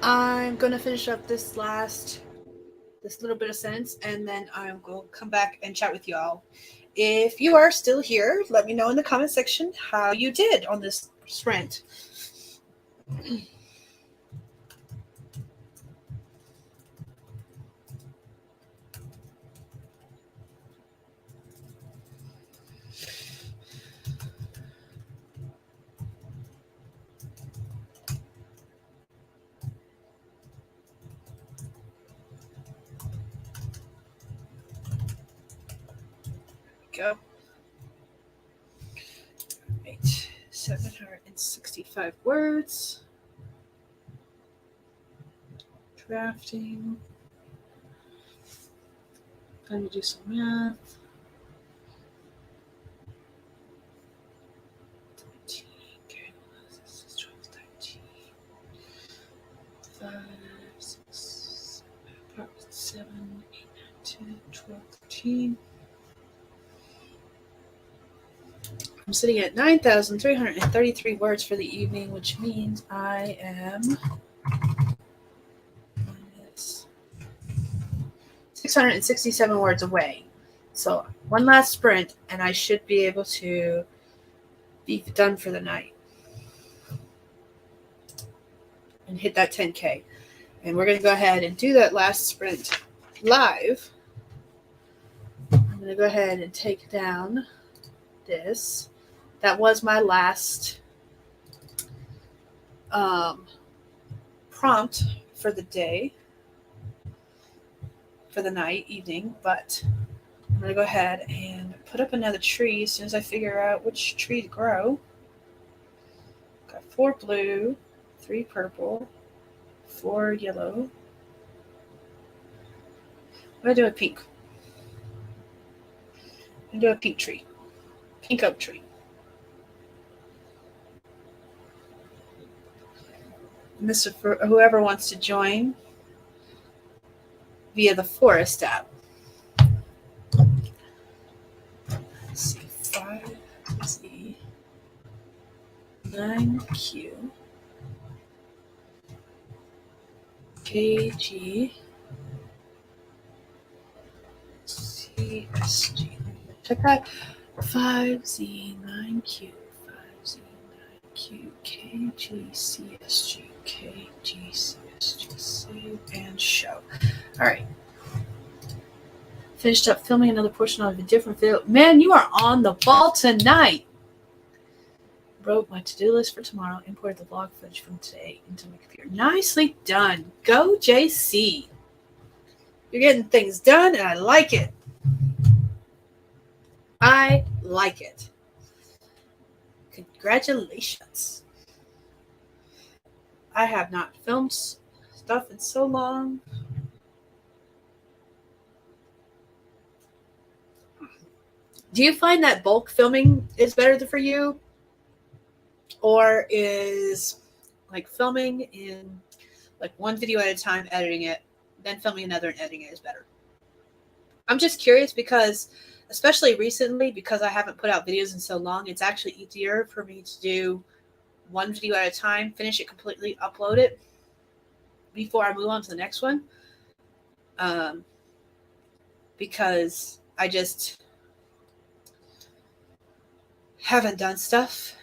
I'm gonna finish up this little bit of sentence, and then I will come back and chat with you all. If you are still here, let me know in the comment section how you did on this sprint. Go. 765 words. Drafting. Time to do some math. 13. Okay, this is 12, 13. 5, 6, 7, 8, 9, 10, 12, 13. I'm sitting at 9,333 words for the evening, which means I am 667 words away. So one last sprint, and I should be able to be done for the night and hit that 10K. And we're going to go ahead and do that last sprint live. I'm going to go ahead and take down this. That was my last prompt for the day, for the night, evening, but I'm going to go ahead and put up another tree as soon as I figure out which tree to grow. Got 4 blue, 3 purple, 4 yellow. I'm going to do a pink. I'm going to do a pink tree. Pink oak tree. And this is for whoever wants to join via the forest app. Let's see, 5Z, 9Q, KG, CSG. Check that. 5Z, 9Q, 5Z, 9Q, KG, CSG, KG, CSG, save and show. All right. Finished up filming another portion of a different video. Man, you are on the ball tonight. Wrote my to-do list for tomorrow. Imported the vlog footage from today into my computer. Nicely done. Go, JC. You're getting things done, and I like it. I like it. Congratulations. I have not filmed stuff in so long. Do you find that bulk filming is better for you? Or is like filming in like one video at a time, editing it, then filming another and editing it is better? I'm just curious because, especially recently, because I haven't put out videos in so long, it's actually easier for me to do one video at a time, finish it completely, upload it before I move on to the next one. Because I just haven't done stuff.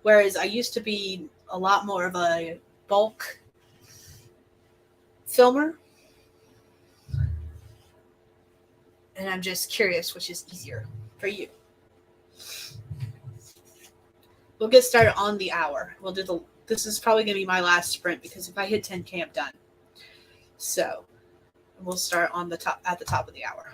Whereas I used to be a lot more of a bulk filmer. And I'm just curious which is easier for you. We'll get started on the hour. This is probably going to be my last sprint because if I hit 10K, I'm done. So we'll start at the top of the hour.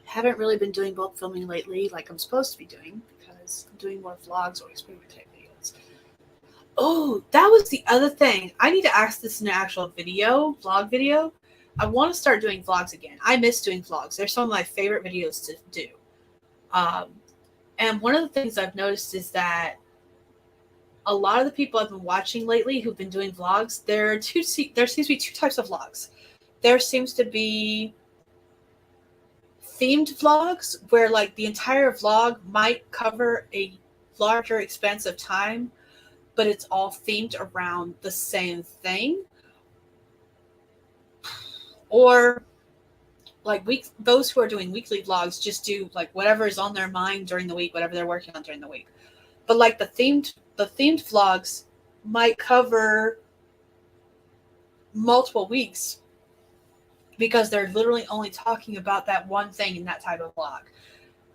Haven't really been doing bulk filming lately like I'm supposed to be doing because I'm doing more vlogs or experiment type videos. Oh, that was the other thing. I need to ask this in an actual vlog video. I want to start doing vlogs again. I miss doing vlogs. They're some of my favorite videos to do. And one of the things I've noticed is that a lot of the people I've been watching lately who've been doing vlogs, there seems to be two types of vlogs. There seems to be themed vlogs where like the entire vlog might cover a larger expanse of time, but it's all themed around the same thing. Or like those who are doing weekly vlogs just do like whatever is on their mind during the week, whatever they're working on during the week. But like the themed vlogs might cover multiple weeks because they're literally only talking about that one thing in that type of vlog.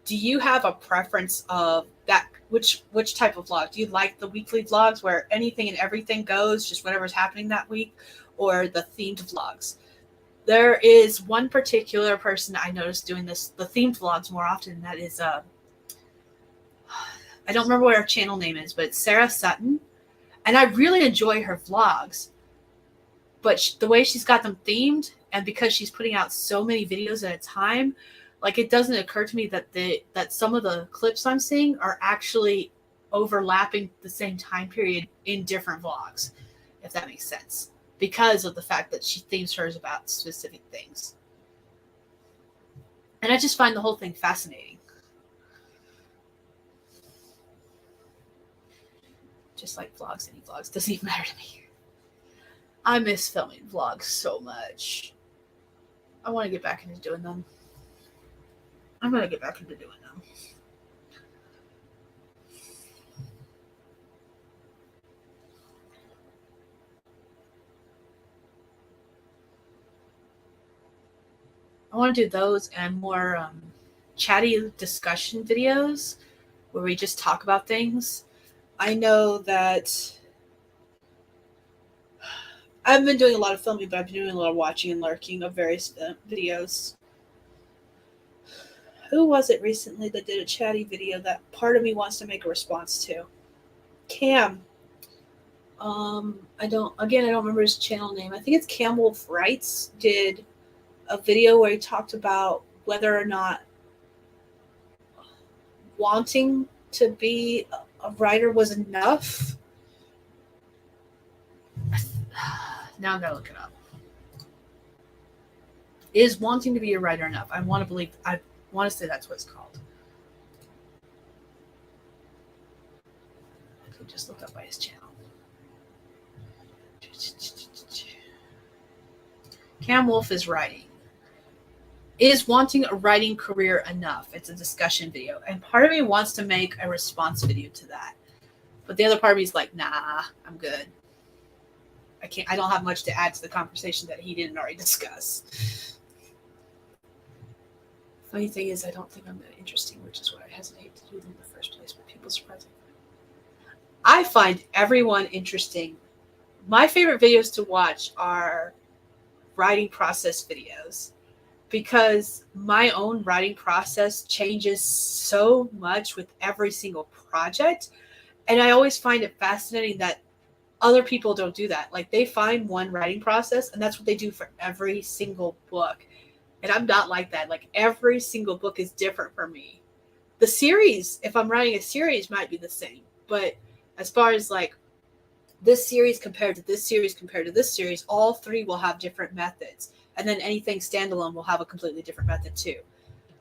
Do you have a preference of that? Which type of vlog? Do you like the weekly vlogs where anything and everything goes, just whatever's happening that week, or the themed vlogs? There is one particular person I noticed doing the themed vlogs more often. That is, I don't remember what her channel name is, but it's Sarah Sutton. And I really enjoy her vlogs. But the way she's got them themed, and because she's putting out so many videos at a time, like it doesn't occur to me that some of the clips I'm seeing are actually overlapping the same time period in different vlogs, if that makes sense, because of the fact that she themes hers about specific things. And I just find the whole thing fascinating. Just like vlogs, any vlogs, doesn't even matter to me. I miss filming vlogs so much. I want to get back into doing them. I'm going to get back into doing them. I want to do those and more chatty discussion videos where we just talk about things. I know that I've been doing a lot of filming, but I've been doing a lot of watching and lurking of various videos. Who was it recently that did a chatty video that part of me wants to make a response to? Cam. I don't remember his channel name. I think it's Cam Wolf Writes did a video where he talked about whether or not wanting to be a writer was enough. Now I'm gonna look it up. Is wanting to be a writer enough? I want to say that's what it's called. I could just look up by his channel. Cam Wolf is writing. Is wanting a writing career enough? It's a discussion video. And part of me wants to make a response video to that. But the other part of me is like, nah, I'm good. I don't have much to add to the conversation that he didn't already discuss. Funny thing is, I don't think I'm that interesting, which is why I hesitate to do them in the first place, but people surprise me. I find everyone interesting. My favorite videos to watch are writing process videos because my own writing process changes so much with every single project. And I always find it fascinating that other people don't do that. Like they find one writing process and that's what they do for every single book. And I'm not like that. Like every single book is different for me. The series, if I'm writing a series, might be the same. But as far as like this series compared to this series compared to this series, all three will have different methods. And then anything standalone will have a completely different method too.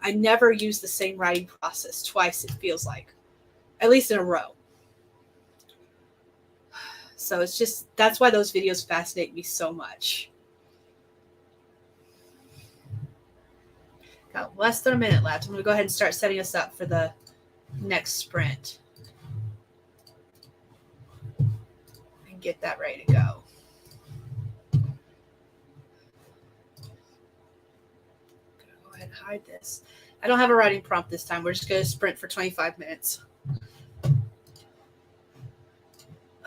I never use the same writing process twice, it feels like. At least in a row. So it's just, that's why those videos fascinate me so much. Got less than a minute left. I'm going to go ahead and start setting us up for the next sprint. And get that ready to go. Go ahead and hide this. I don't have a writing prompt this time. We're just going to sprint for 25 minutes.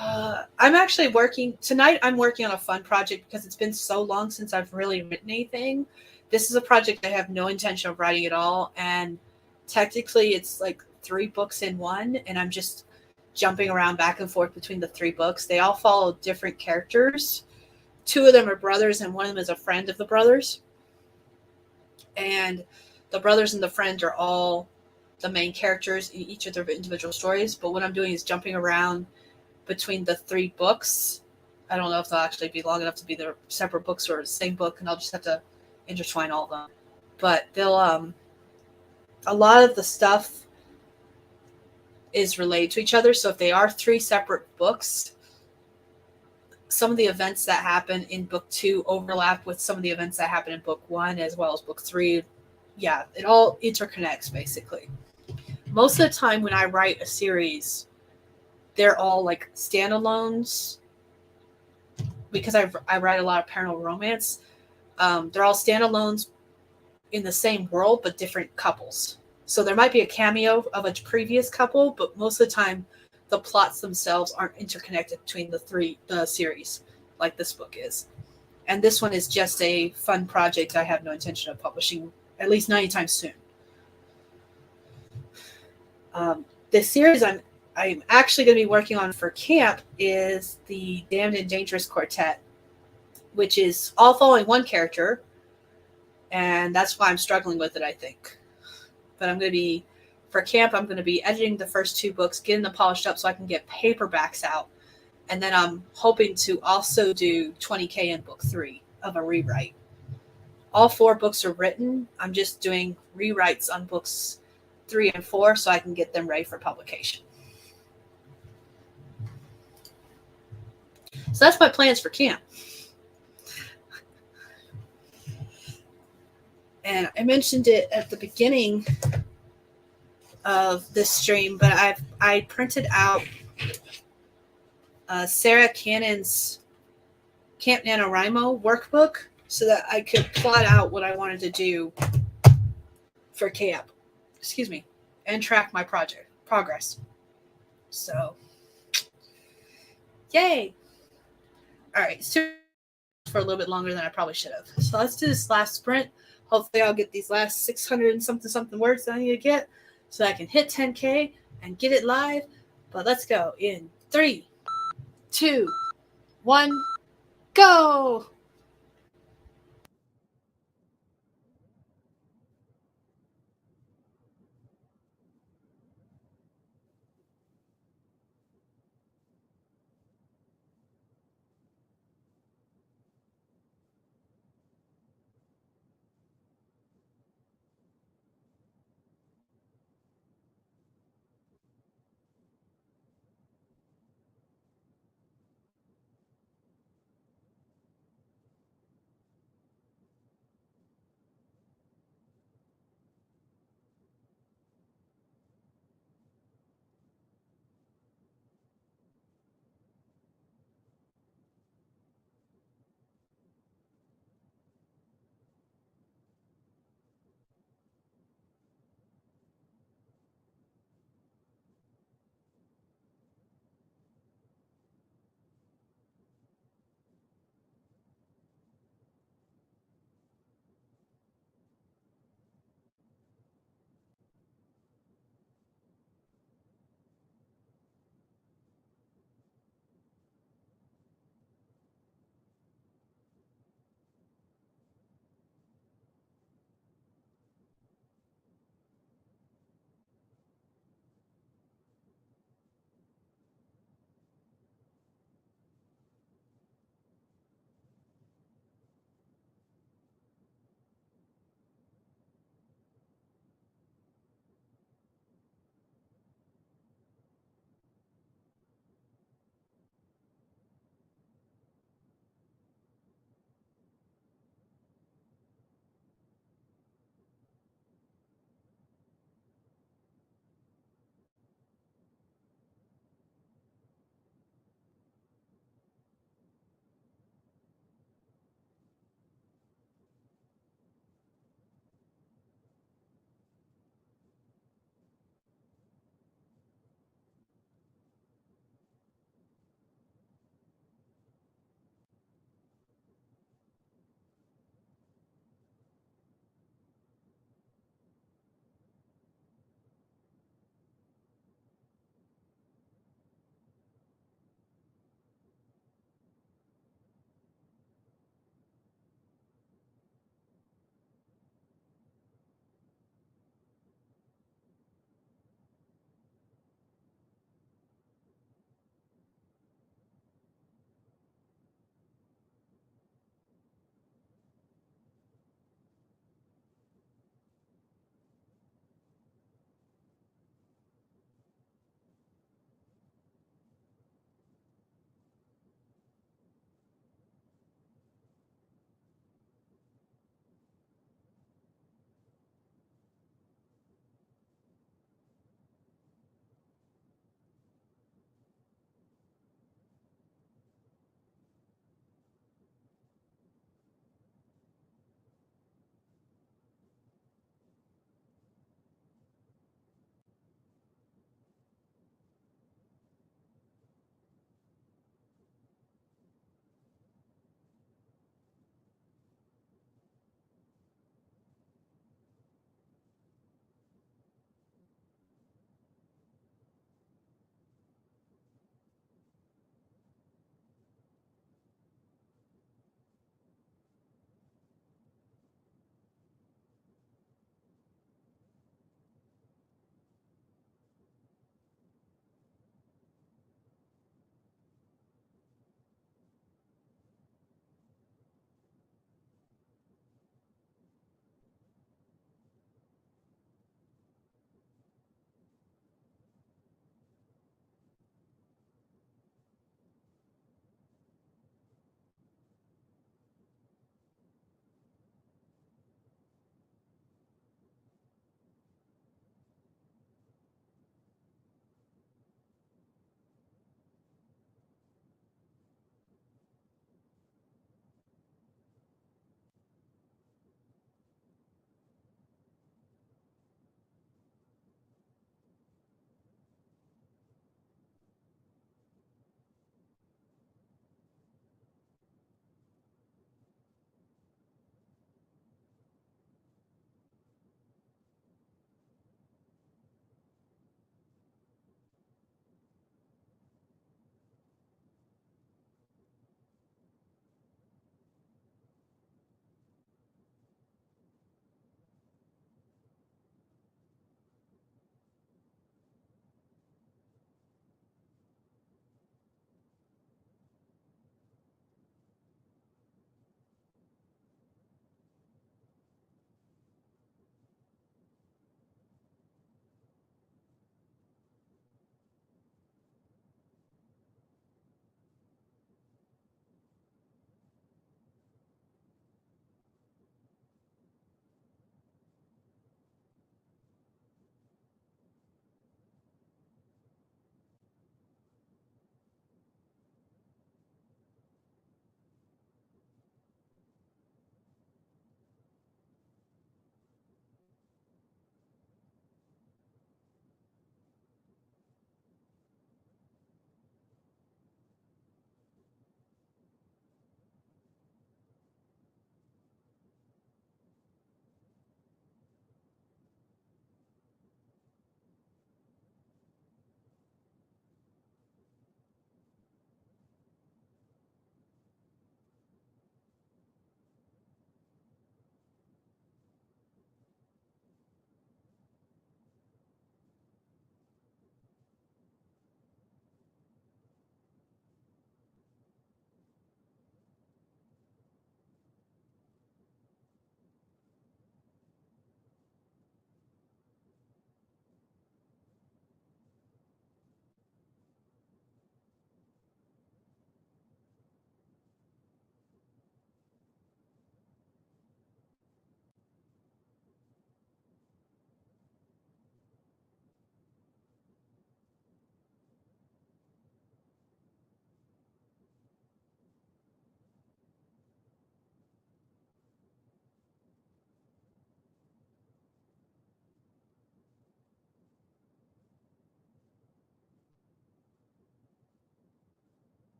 I'm actually tonight I'm working on a fun project because it's been so long since I've really written anything. This is a project I have no intention of writing at all. And technically it's like 3 books in one. And I'm just jumping around back and forth between the 3 books. They all follow different characters. 2 of them are brothers and one of them is a friend of the brothers. And the brothers and the friend are all the main characters in each of their individual stories. But what I'm doing is jumping around between the 3 books. I don't know if they'll actually be long enough to be their separate books or the same book, and I'll just have to intertwine all of them. But they'll a lot of the stuff is related to each other. So if they are 3 separate books, some of the events that happen in book 2 overlap with some of the events that happen in book 1 as well as book 3. Yeah, it all interconnects basically. Most of the time when I write a series, they're all like standalones because I write a lot of paranormal romance. They're all standalones in the same world but different couples. So there might be a cameo of a previous couple, but most of the time the plots themselves aren't interconnected between the series like this book is. And this one is just a fun project I have no intention of publishing at least 90 times soon. The series I'm actually going to be working on for camp is the Damned and Dangerous Quartet, which is all following one character, and that's why I'm struggling with it, I think. But I'm going to be, for camp, I'm going to be editing the first 2 books, getting them polished up so I can get paperbacks out. And then I'm hoping to also do 20K in book 3 of a rewrite. All 4 books are written. I'm just doing rewrites on books 3 and 4 so I can get them ready for publication. So that's my plans for camp. And I mentioned it at the beginning of this stream, but I printed out Sarah Cannon's Camp NaNoWriMo workbook so that I could plot out what I wanted to do for camp. Excuse me. And track my project progress. So, yay. All right. So for a little bit longer than I probably should have. So let's do this last sprint. Hopefully I'll get these last 600 and something words that I need to get so I can hit 10K and get it live. But let's go in 3, 2, 1, go.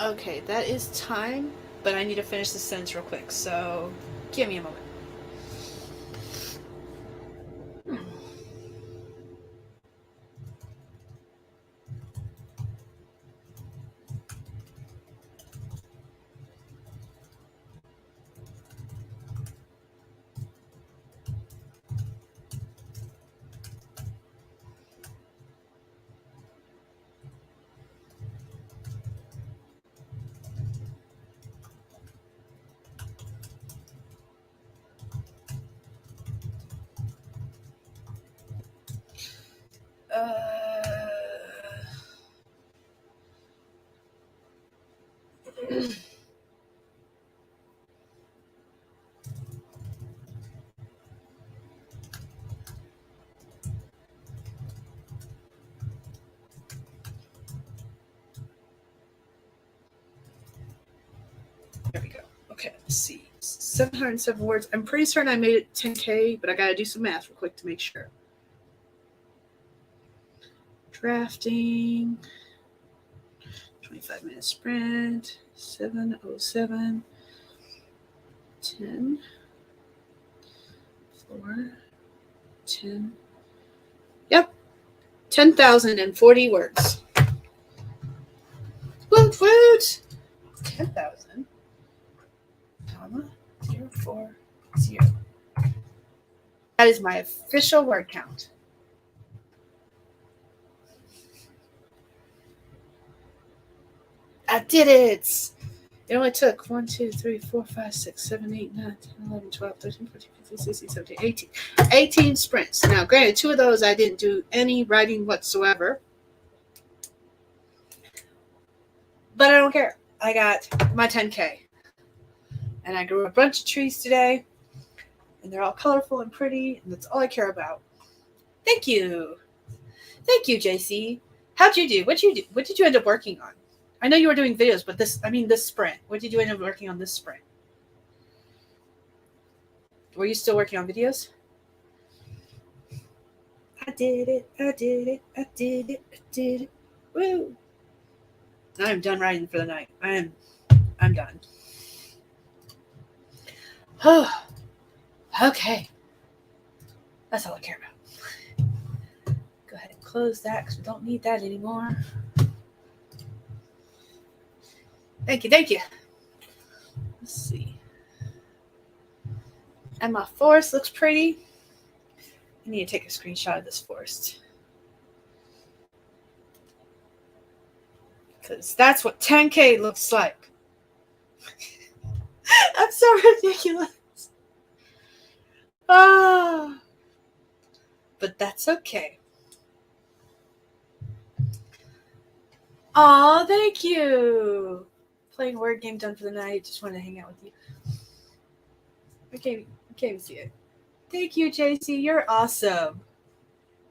Okay, that is time, but I need to finish this sentence real quick, so give me a moment. There we go. Okay, let's see. 707 words. I'm pretty certain I made it 10K, but I gotta do some math real quick to make sure. Drafting. 25-minute sprint. 707. 10. 4. 10. Yep. 10,040 words. Woot woot! 10,000. Comma 040. That is my official word count. I did it! It only took 1, 2, 3, 4, 5, 6, 7, 8, 9, 10, 11, 12, 13, 14, 15, 16, 17, 18. 18 sprints. Now, granted, 2 of those I didn't do any writing whatsoever. But I don't care. I got my 10K. And I grew a bunch of trees today. And they're all colorful and pretty. And that's all I care about. Thank you. Thank you, JC. How'd you do? What did you end up working on? I know you were doing videos, but this sprint. What did you end up working on this sprint? Were you still working on videos? I did it. I did it. I did it. I did it. Woo. I'm done writing for the night. I'm done. Oh, okay. That's all I care about. Go ahead and close that because we don't need that anymore. Thank you, thank you. Let's see. And my forest looks pretty. I need to take a screenshot of this forest. Because that's what 10K looks like. I'm so ridiculous. Ah, but that's okay. Aw, thank you. Playing a word game, done for the night. Just wanted to hang out with you. I can't even see it. Thank you, JC. You're awesome.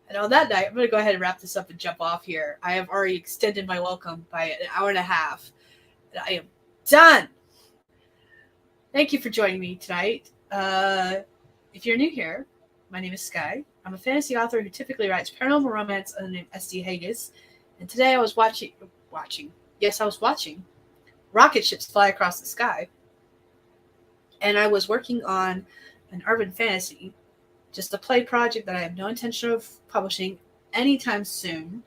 And on that night, I'm going to go ahead and wrap this up and jump off here. I have already extended my welcome by an hour and a half. And I am done. Thank you for joining me tonight. If you're new here, my name is Skye. I'm a fantasy author who typically writes paranormal romance under the name SD Hegyes. And today I was watching. Yes, I was watching rocket ships fly across the sky. And I was working on an urban fantasy, just a play project that I have no intention of publishing anytime soon.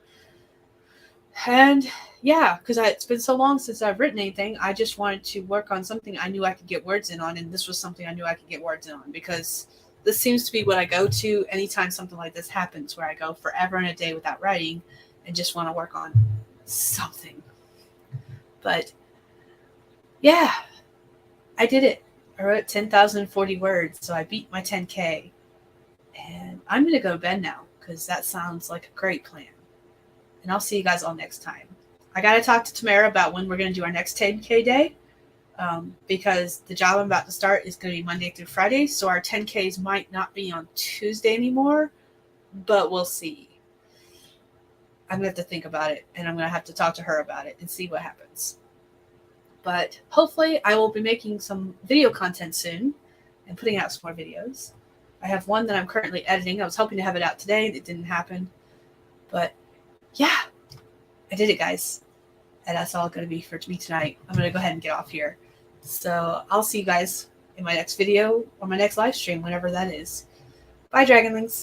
And yeah, because it's been so long since I've written anything, I just wanted to work on something I knew I could get words in on, and this was something I knew I could get words in on, because this seems to be what I go to anytime something like this happens, where I go forever and a day without writing and just want to work on something. But yeah, I did it. I wrote 10,040 words, so I beat my 10K. And I'm going to go to bed now because that sounds like a great plan. And I'll see you guys all next time. I got to talk to Tamara about when we're going to do our next 10K day, because the job I'm about to start is going to be Monday through Friday, so our 10Ks might not be on Tuesday anymore, but we'll see. I'm going to have to think about it, and I'm going to have to talk to her about it and see what happens. But hopefully I will be making some video content soon and putting out some more videos. I have one that I'm currently editing. I was hoping to have it out today. It didn't happen. But yeah, I did it, guys. And that's all going to be for me tonight. I'm going to go ahead and get off here. So I'll see you guys in my next video or my next live stream, whenever that is. Bye, Dragonlings.